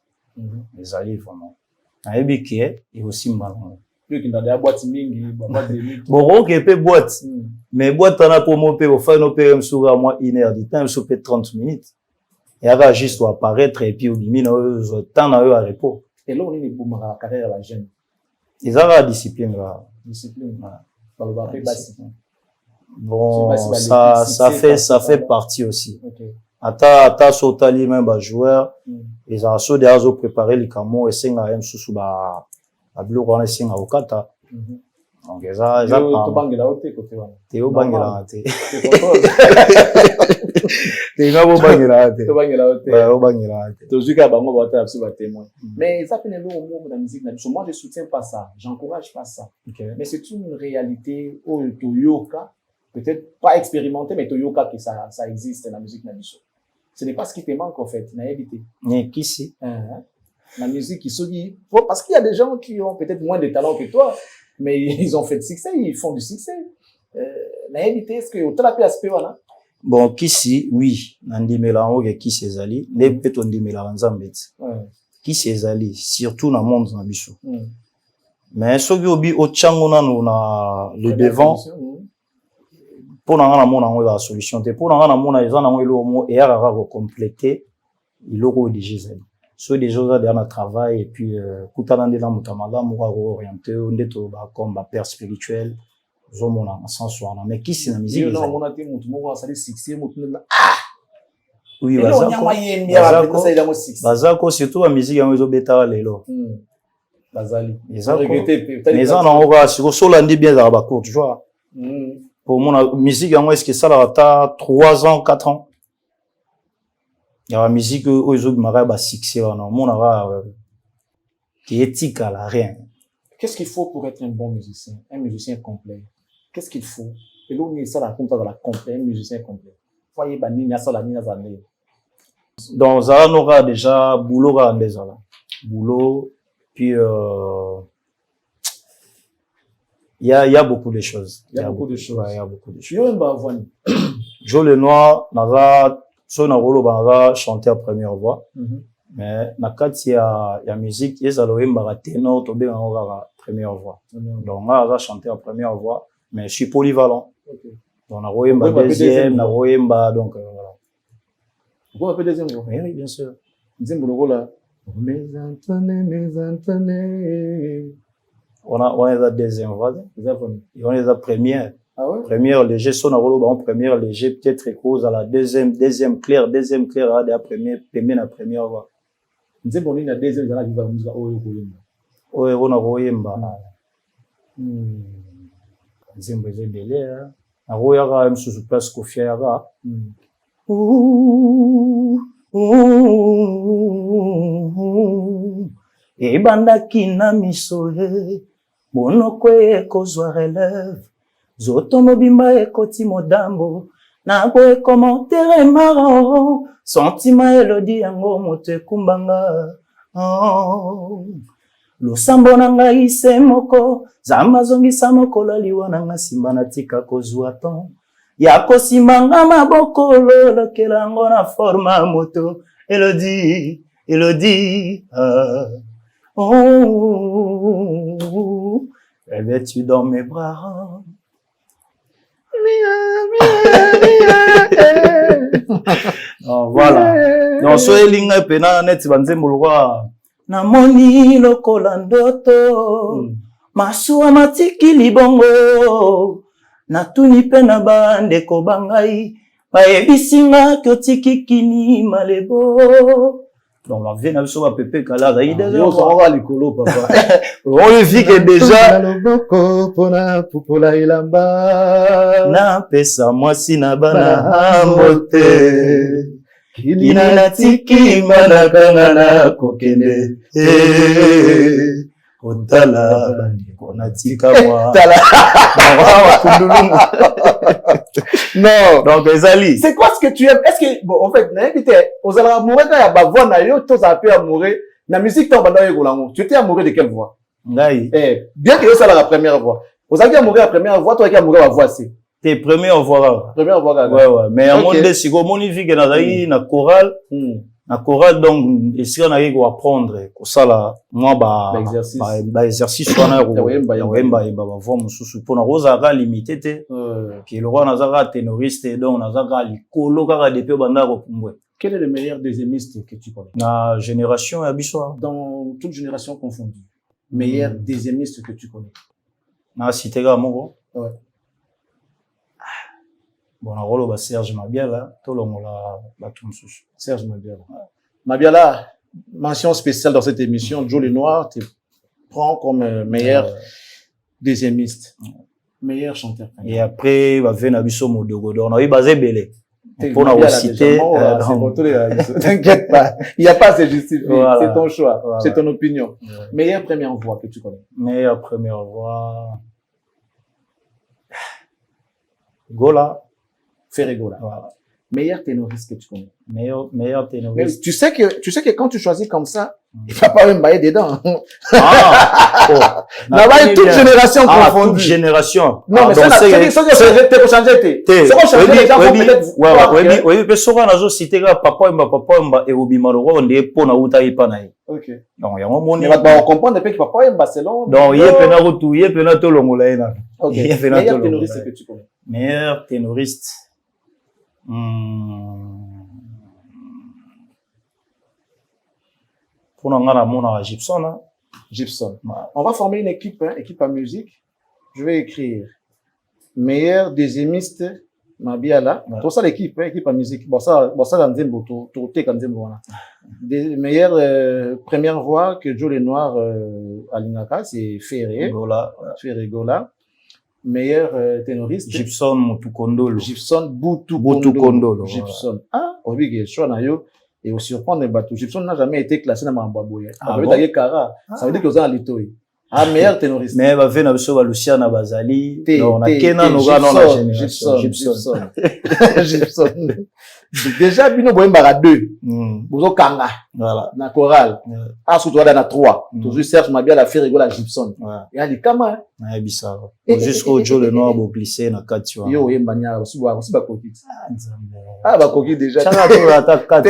Les alliés, vraiment. Un ébiquet et aussi malin. Plus qu'il y a des boîtes mingi, bon, ok, peut boîte. Mais boîte, on a pour mon père, au fin, nos pères, me à moi, 1 heure du temps, me soupe 30 minutes. Et après, juste apparaître, et puis, au limite, temps à repos. Et là, on est pour ma carrière à la jeune. Ils ont la discipline, là. Discipline. Bon, ça fait partie aussi. Ata sotali même ba joueur, les asso déjà ont préparé les camo et singa même sous ba bleu on singa okata. Donc ça to bangela ote côté wana. Teo bangela ate. Teo bangela ate. To bangela ote. Ouais, o bangela ate. To juka bango ba ta absolument témoin. Mais ça fait le mot de la musique na biso. Moi je soutiens pas ça, j'encourage pas ça. Mais c'est une réalité au Toyoka, peut-être pas expérimenté mais Toyoka que ça existe dans la musique na biso. Ce n'est pas ce qui te manque en fait, na évité. Mais qui c'est la musique qui se dit parce qu'il y a des gens qui ont peut-être moins de talent que toi. Mais ils ont fait du succès, ils font du succès. Naïvité, est-ce que tu as pu aspect là? Bon, Kisi, oui. Nandimela oge Kisi ezali. Ne peut-on ndimela nzambet. Kisi ezali, surtout dans le monde na biso. Mais soki obi ochango nanu na le devant. Pour na mona la solution te. Pour na mona ezana ngelo mo et ara ko compléter. Il aura déjà ezali. Soit des choses dans le travail et puis kutana ndela mutamala mo orienté ndeto ba comme ba père spirituel zomona sens wana mais qui c'est la musique non mon ati mutu mo sali succès mutu na oui bazako surtout la musique yango ezobeta lelo bazali mais on a oka siko solandi bien za ba court tu vois pour mon musique yango est-ce que ça la ta 3 ans 4 ans. Il y a la musique où ils ont un succès, qui est éthique à la rien. Qu'est-ce qu'il faut pour être un bon musicien? Un musicien complet. Qu'est-ce qu'il faut? Et là, on est ça, la compte dans la complet, un musicien complet. Voyez, bah, nina ça, la nina ça, donc, ça, on aura déjà boulot à Andezala. Boulot, puis, il y a beaucoup de choses. Il y a beaucoup de choses. Il y a beaucoup de choses. Joe Lenoir, Naza, so na rolo banga chanter à première voix mais na kati ya musique ezalo yemba ténor to benga ngaka première voix donc nga za chanter à première voix mais je suis polyvalent donc na royemba deuxième na royemba donc voilà Pourquoi on appelle deuxième voix? Oui, bien sûr. Deuxième voix là. Mes Antoine. On est la deuxième voix. Et on est la première. Ah ouais? Première léger, son rôle, en première léger, peut-être cause à la deuxième claire, à la première voix. Deuxième voix, la deuxième voix, qui va nous dire, oh, oui, on a Royemba. Deuxième voix, c'est belé, hein. A Royara, même sous place, Kofiara. Ebandaki na miso ye monoko ekozwa relève zoto mobimba ekoti modambo nako ekomontere marron sentiment elodi yango moto ekumbanga losambo na ngai se moko zamba zongisa mokolo liwa na nga simba na tika kozwa ton ya kosimanga maboko lolokela yango na forma moto Elodie, oh, rêves-tu dans mes bras? Oh, voilà. Donc, soyez linga pena net banzembulwa. Namoni lokola ndoto, masuwa matiki libongo, natuni pena bandeko bangai. Bayebisinga kyotiki kini malebo. Donc on vient avec son pépé kala zaïda. On va likolo papa. On le vit que déjà loboko pona pupola ilamba. Na pesa mwasi na bana mote. Kina na tiki manakanga na kokende. Otala bandiko na tika moi. Tala. Non. Donc, Ezali. C'est quoi ce que tu aimes? Est-ce que, bon, en fait, aux amoureux, quand il y a ma voix, tous a pu amoureux. La musique, tu étais amoureux de quelle voix? Ngaï. Bien que ça la première voix. Vous avez amoureux la première voix, toi qui amoureux la voix, c'est. Tes premières voix. Première voix, ouais, ouais. Mais à mon de si go moni vi que na chorale. Na chorale, donc, ici, on a eu à apprendre, que ça, là, moi, exercice, on a eu, voix, moussou, pour na rosa, limité, qui le roi n'a ténoriste, donc, n'a likolo, kaka, depuis, banda, repumbwe. Quel est le meilleur deuxiémiste que tu connais? La génération, abissoir. Dans toute génération confondue. Meilleur deuxiémiste que tu connais? Na cité, mon ouais. Bon, on a rôle Serge Mabiala, tout le monde la Toumsous. Serge Mabiala. Mabiala, mention spéciale dans cette émission, Joe Lenoir, tu prends comme meilleur deuxiémiste, meilleur chanteur. Et après, il va venir à Bisso Modogodo. On a eu basé Belé. Pour la cité. T'inquiète pas. Il n'y a pas à se justifier. Voilà. C'est ton choix. Voilà. C'est ton opinion. Ouais. Meilleure première voix que tu connais? Meilleure première voix. Gola. Ferregola. Voilà. Meilleur ténoriste que tu connais? Meilleur ténoriste. Mais tu sais que quand tu choisis comme ça, il va pas même bailler dedans. Ah! Là-bas, toute génération confondue. Toute génération. Non, mais ça, c'est pour changer, c'est pour changer les gens, peut-être. Ouais, oui, mais souvent, on a cité papa, et Obimaro, on est pour na uta ipanaï. Ok. Donc, il y a un moment. Mais on comprend depuis que papa est c'est long. Donc, il y a pena retour, il y a pena tout le monde là. Ok. Meilleur ténoriste que tu connais? Meilleur ténoriste. Pour nous, on a Gibson. Hein? Gibson. On va former une équipe à musique. Je vais écrire meilleur deuxiémiste Mabiala. Tout ça l'équipe, équipe à musique. Bon ça dans Zembo, tout est comme Zembo. Meilleure première voix que Joe Lenoir à Lingaka, c'est Gola. Ferregola. Meilleur ténoriste. Gibson Mutukondolo. Gibson Mutukondolo. Gibson. Ah, oui, que choix na yo. Et au surprendre les bateaux. Gibson n'a jamais été classé dans Mambabouya. Ça veut dire Kara. Ça veut dire que vous avez l'itoy. Ah, meilleur ténoriste. Mais va venir avec ce Luciana Bazali. On a Kena Noga dans la génération. Gibson. Gibson. Déjà, Bino Boembara 2. Bozo Kanga. Voilà. Na chorale. Ah, surtout dans 3. Toujours Serge Mabiala Ferregola Gibson. Et elle dit, comment? Ah, bizarre. Jusqu'au Joe Lenoir, vous glissez dans 4, tu vois. Yo, Yembanya, aussi Bakoki. Ah, Bakoki déjà. Chana, tu attaques 4.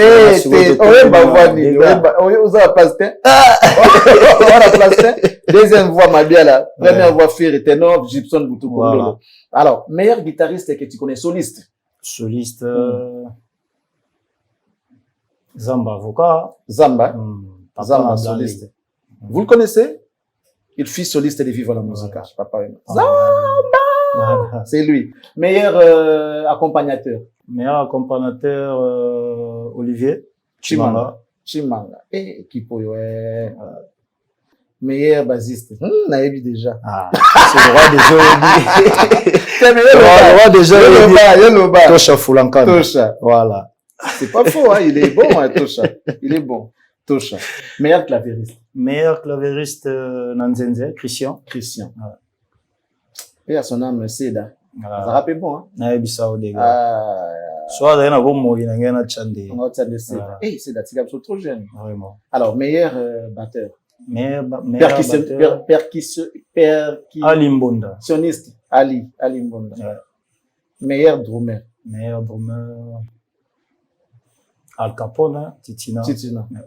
Deuxième voix, Mabiala. Première voix, Ferre, ténor, Gibson, Mutukondolo. Alors, meilleur guitariste que tu connais, soliste. Soliste, Zamba, avocat. Zamba. Papa Zamba, Blali. soliste. Vous le connaissez? Il fut soliste de Viva la Musica. Papa. Zamba! C'est lui. Meilleur accompagnateur. Meilleur accompagnateur, Olivier Chimanga. Chimanga. Et Kipo, ouais. Meilleur bassiste. Naïbi déjà. Ah, c'est le roi des jeux. C'est Le roi des jeux. Yoloba. Tosha Fulankana. Tosha. Voilà. C'est pas faux, hein. Il est bon, hein, Tosha. Il est bon. Tosha. Meilleur clavieriste. Meilleur clavieriste, Nanzenze, Christian. Christian. Ouais. Et à son âme, Seda. Ça Voilà. rappelle bon, hein. Naebisa Odega. Soit d'ailleurs, on va mourir dans un chande. On va te Seda. Voilà. Eh, Seda, c'est absolument trop jeune. Vraiment. Alors, meilleur batteur. Meilleur batteur. Alimbonda. Percussionniste. Ali Mbonda. Ouais. Meilleur drummer. Meilleur drummer. Al Capone, Titina. Titina. Ouais.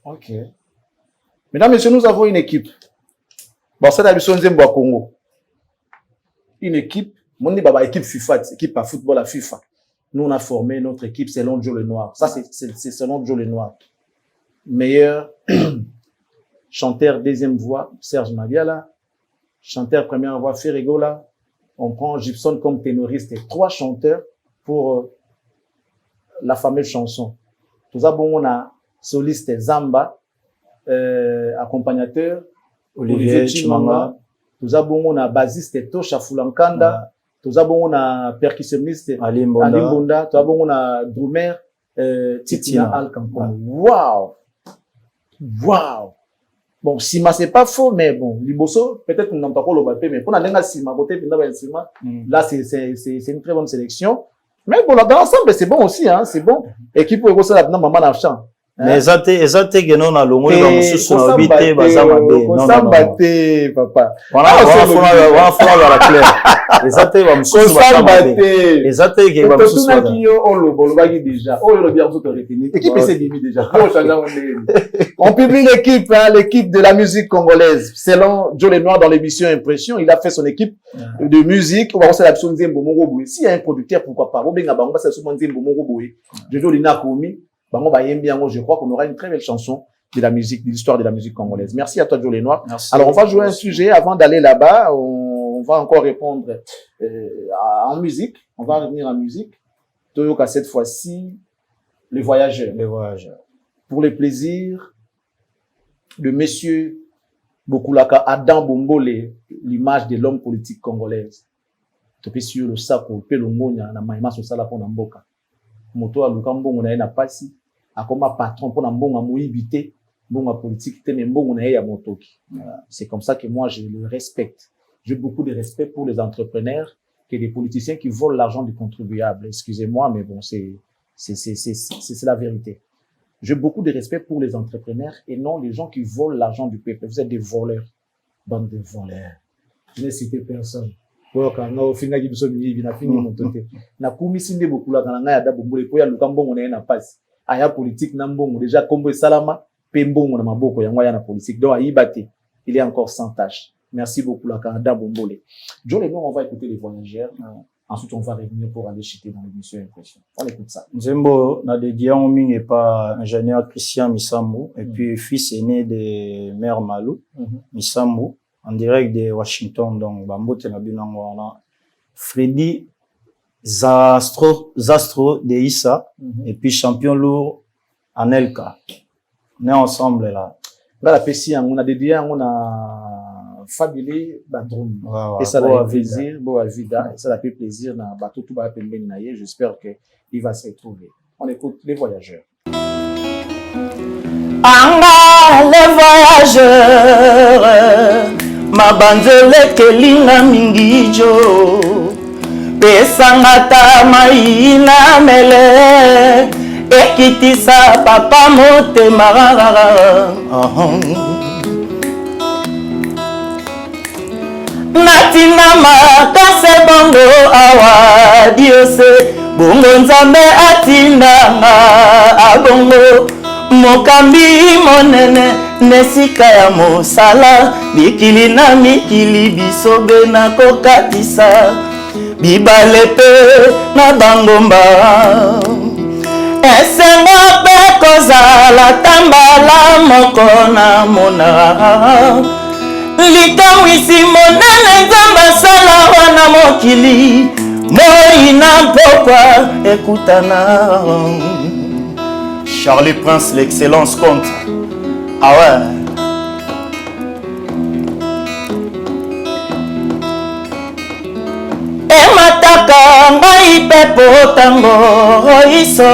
Ok. Mesdames, messieurs, nous avons une équipe. Bon, c'est la mission Zembo à Congo. Une équipe. Mon équipe FIFA, équipe à football à FIFA. Nous, on a formé notre équipe selon Joe Lenoir. Ça, c'est selon Joe Lenoir. Meilleur chanteur deuxième voix, Serge Mabiala. Chanteur première voix, Ferregola. On prend Gibson comme ténoriste et 3 chanteurs pour la fameuse chanson. Tout ça, bon, on a soliste Zamba, accompagnateur Olivier Chimanga. Tout ça, bon, on a bassiste Tosha Fulankanda. Tout ça, bon, on a percussionniste Ali Mbonda. Tout ça, bon, on a drummer Titina Alcampon. Wow! Wow! Bon, Sima, c'est pas faux, mais bon, Liboso, peut-être qu'on n'a pas encore le baptême, mais pour la Sima, côté Sima, là, c'est une très bonne sélection. Mais bon, dans l'ensemble, c'est bon aussi, hein, c'est bon. Équipe pour Ego, ça, maman, n'a chant. Mais ezate que non na longo ba mususu na obité bazama be non Sambate papa. Wana fona la clair. Ezate ba mususu bazama be. Ezate que ba mususu. Tout qui on le bolobagi déjà. Oh le bien tout retenir. Équipe c'est limite déjà. On publie l'équipe l'équipe de la musique congolaise. Selon Joe Lenoir dans l'émission Impression, il a fait son équipe de musique. On va voir la option Nzembo Moroboui. S'il y a un producteur pourquoi pas. Bobenga bango c'est souvent Nzembo Moroboui. Jojo Lina Komi. Je crois qu'on aura une très belle chanson de la musique, de l'histoire de la musique congolaise. Merci à toi, Joe Lenoir. Alors, on va jouer un sujet. Avant d'aller là-bas, on va encore répondre en musique. On va revenir en musique. Toyoka, cette fois-ci, les voyageurs. Les voyageurs. Pour les plaisirs de monsieur Bokulaka Adam Bombole, l'image de l'homme politique congolaise. Topé sur le sako, pelongonya, na maïma so sala pona mboka. Moto a lukambo na pasi. Akoma patron pour mbonga moibité mbonga politique te mbonga na ya motoki. C'est comme ça que moi je le respecte. J'ai beaucoup de respect pour les entrepreneurs que des politiciens qui volent l'argent du contribuable. Excusez-moi, mais bon, c'est la vérité. J'ai beaucoup de respect pour les entrepreneurs et non les gens qui volent l'argent du peuple. Vous êtes des voleurs. Bande de voleurs. Je n'ai cité personne. Quand fini biso mingi na fini montote. Na kumisi nde bokula kana ngaya da bombole po ya lukambo na pasi. Aya politique na mbongo déjà kombo salama pe mbongo na maboko yango ya na politique donc ayibate il est encore sans tâche. Merci beaucoup la Canada Bombole. Joe Lenoir, on va écouter les voyageurs. Ensuite on va revenir pour aller chuter dans l'émission Impression. On écoute ça. Nzembo na dédié en ming et pas ingénieur Christian Misambo et puis fils aîné de mère Malou Misambo en direct de Washington donc bambote na binango wana Freddy Zastro de Issa et puis champion lourd en LK. On est ensemble là. Là la PC on a dédié on a fabulé badrum et ça a plaisir beau à vida et ça a fait plaisir na bateau tout ba pembeni na ye j'espère que il va se retrouver. On écoute les voyageurs. Anga les voyageurs ma banzele kelinga mingijo pesanga ta maina mele ekitisa papa motema natina makase bongo awa diose bongo nzambe atindanga abongo mokambi monene nesika ya mosala mikili na mikili bisobe na kokatisa bibale pe na bangomba esengo mpe kozala tambala moko na mona likamwisi monene nzambe asala wana mokili moi na mpokwa ekutana. Charlie Prince, l'excellence compte. Ah ouais. Emataka ngai pepo tango iso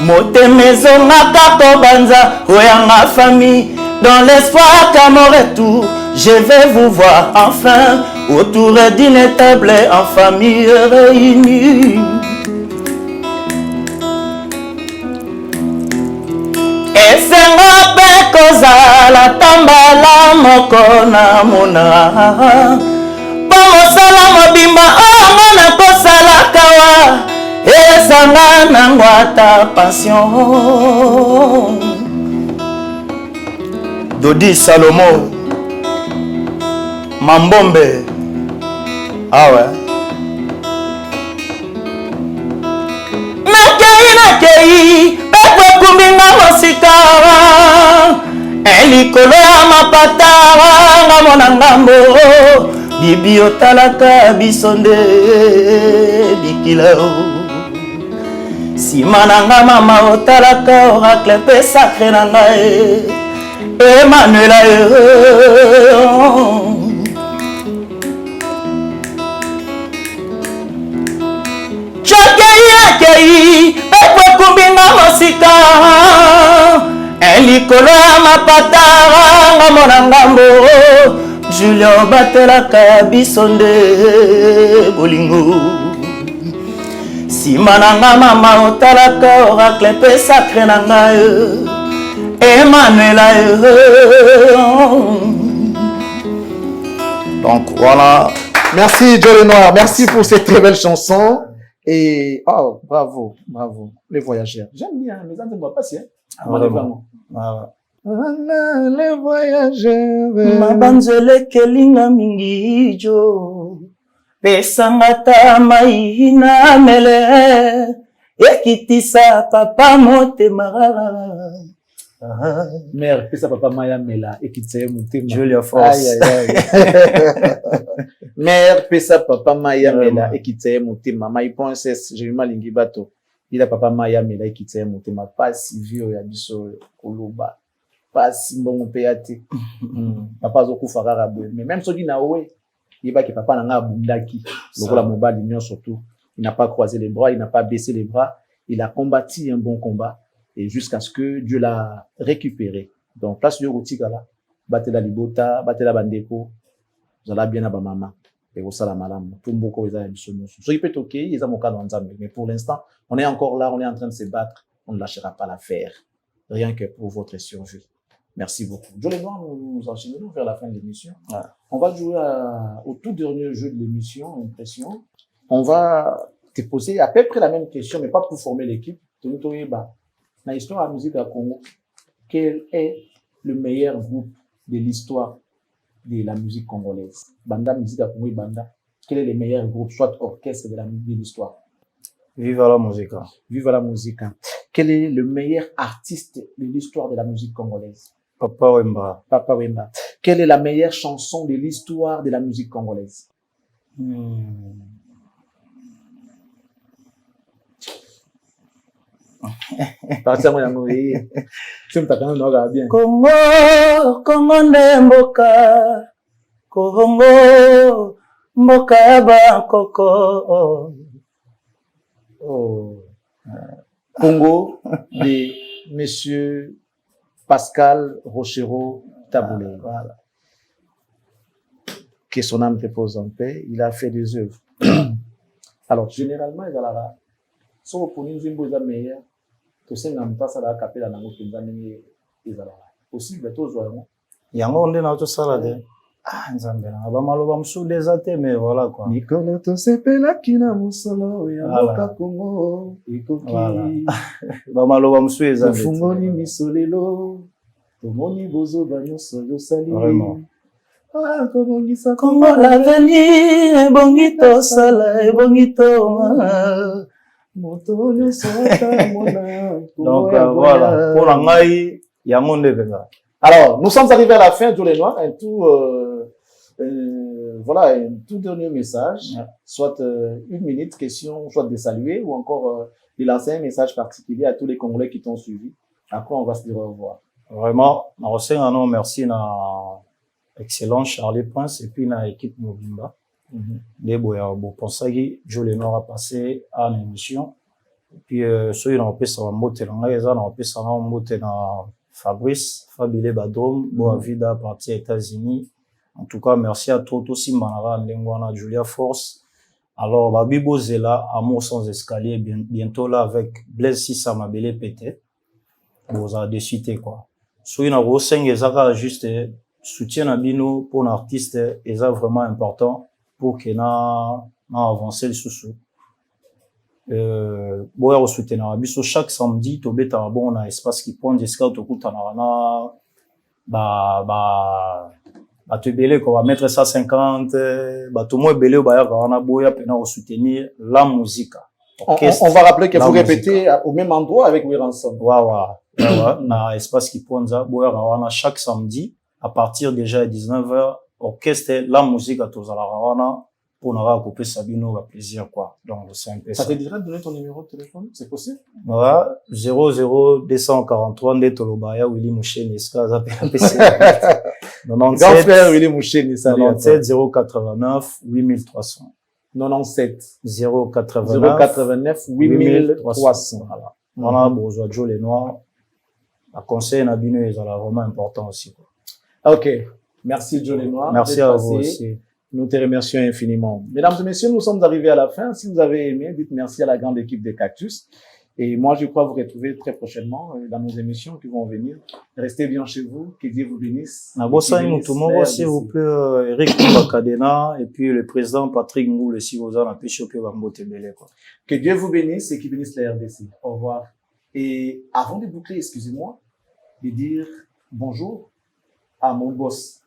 motema ezongaka kobanza oyanga famille dans l'espoir qu'à mon retour je vais vous voir enfin autour d'une table en famille réunie. Esengo mpe kozala tambala moko na mona mpo mosala mobimba ongo na kosalaka wa ezanga nango ata passion. Dodi Salomo, Mambombe. Ah ouais. Nakei pepo kumbinga mosika elikolo ya mapata nga mona ngambo bibi otalaka biso nde bikila nsima na nga mama otalaka oracle mpe sacre na ngai Emmanuela Chokei pepo kumbinga mosika elikolo ya mapata nga mona ngambo Julien batelaka biso nde bolingo nsima na nga mama otalaka oracle mpe sacre na ngai Emmanuela. Donc voilà. Merci Joe Lenoir, merci pour cette très belle chanson. Et oh, bravo, bravo, les voyageurs. J'aime bien, les gens ne voient pas si. Les voyageurs. Mabanzele kelinga mingi jo pesangata mai na mele ekitisa papa motema. Mère, pesa papa maya mela ekitisa motema. Julia Force. Mère, pesa papa maya mela ekitisa motema. My princess, je malingi bato. Il a papa maya mela ekitisa motema. Pas si vieux ya biso koloba. Pas si mbongo peyate. Papa zoku farara boy. Mais même soki na owe, il va que papa n'a bundaki. Lokola mobali nyon surtout. Il n'a pas croisé les bras, il n'a pas baissé les bras. Il a combattu un bon combat. Et jusqu'à ce que Dieu l'a récupéré. Donc, place de Routikala, Batela Libota, Batela Bandeko, vous allez bien à ma maman. Et vous savez, madame, tout le monde est à ce qui peut être ok, ils ont mon cas dans le mais pour l'instant, on est encore là, on est en train de se battre, on ne lâchera pas l'affaire. Rien que pour votre survie. Merci beaucoup. Joe Lenoir, nous enchaînons vers la fin de l'émission. Ah. On va jouer au tout dernier jeu de l'émission, Impression. On va te poser à peu près la même question, mais pas pour former l'équipe. Dans l'histoire de la musique à Congo, quel est le meilleur groupe de l'histoire de la musique congolaise? Banda musique à Congo et Banda. Quel est le meilleur groupe, soit orchestre de l'histoire? Viva la musique. Viva la musique. Quel est le meilleur artiste de l'histoire de la musique congolaise? Papa Wemba. Papa Wemba. Quelle est la meilleure chanson de l'histoire de la musique congolaise? Congo, Congo nde mboka, Congo, mboka ya bakoko. Congo de Monsieur Pascal Rochereau Taboulé. Voilà. Que son âme repose en paix. Il a fait des œuvres. Alors, généralement, il y a la so pour nous une meilleure que c'est un pas ça la capella dans notre pays possible tout joyeux Yango onde na to sala de. Ah, nzambe na ba maloba msude zate mais voilà quoi. Mikolo to sepela kina musolo ya boka Congo ikoki. Ba maloba msude zate. Fungoni misolelo. Tomoni bozo banyoso yo sali. Vraiment. Ah, komongisa Congo l'avenir ebongito sala ebongito Donc voilà, pour l'angai, il y a mon événement. Alors, nous sommes arrivés à la fin, Joe Lenoir. Voilà, un tout dernier message, soit une minute, question, soit de saluer ou encore de lancer un message particulier à tous les Congolais qui t'ont suivi. Après, on va se dire au revoir. Vraiment, merci à excellent Charlie Prince et puis à l'équipe Mobimba. Les boya bon pensagi Joe Lenoir a passé à l'émission. Et puis ceux qui ont pu ça monter dans les ans, on pu ça monter dans Fabrice, Fabile Badom, Boavida parti aux États-Unis. En tout cas, merci à Toto Simbanara, Ndengwana, Julia Force. Alors, Babibo Zela, Amour sans escalier, bientôt là avec Blaise Sissa Mabele Pété. Vous avez décidé quoi. Ceux qui ont pu juste soutien à Bino pour un artiste, est vraiment important pour qu'il na avancé le sous. Boya soutenir Abiso chaque samedi, to beta bon na espace qui prend des scouts au coup tanana te belé qu'on va mettre ça 50 tout le monde belé au baya on a boya pena au soutenir la musique. On va rappeler qu'il faut répéter au même endroit avec Wiranson. Na espace qui prend ça boya on a chaque samedi à partir déjà de 19h orchestre la musique à tous à la rawana pour nous recouper Sabino va plaisir quoi. Donc c'est un peu ça. Ça te dirait de donner ton numéro de téléphone, c'est possible? Voilà, 00243 Ndetolobaya Willy Mouché Neska Zapé. 97 Willy Mouché Neska 97 089 8300. 97 089 8300. Voilà. Voilà, bonjour Joe Lenoir. La conseil Nabino est vraiment important aussi quoi. OK. Merci Joe Lenoir. Merci à vous aussi. Nous te remercions infiniment. Mesdames et messieurs, nous sommes arrivés à la fin. Si vous avez aimé, dites merci à la grande équipe des Cactus. Et moi, je crois vous retrouver très prochainement dans nos émissions qui vont venir. Restez bien chez vous. Que Dieu vous bénisse. S'il vous plaît, Eric Bakadena et puis le président Patrick Ngoule, si vous en avez chopé, que Dieu vous bénisse et qu'il bénisse la RDC. Au revoir. Et avant de boucler, excusez-moi, de dire bonjour à mon boss,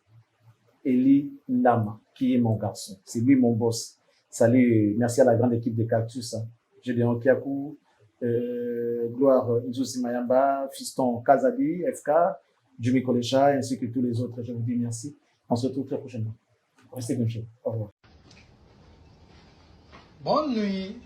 Eli Lama, qui est mon garçon. C'est lui mon boss. Salut, merci à la grande équipe des Cactus. Gédéon Kiakou, Gloire Nzousi Mayamba, Fiston Kazadi, FK, Jimmy Kolecha, ainsi que tous les autres. Je vous dis merci. On se retrouve très prochainement. Restez bien chez vous. Au revoir. Bonne nuit.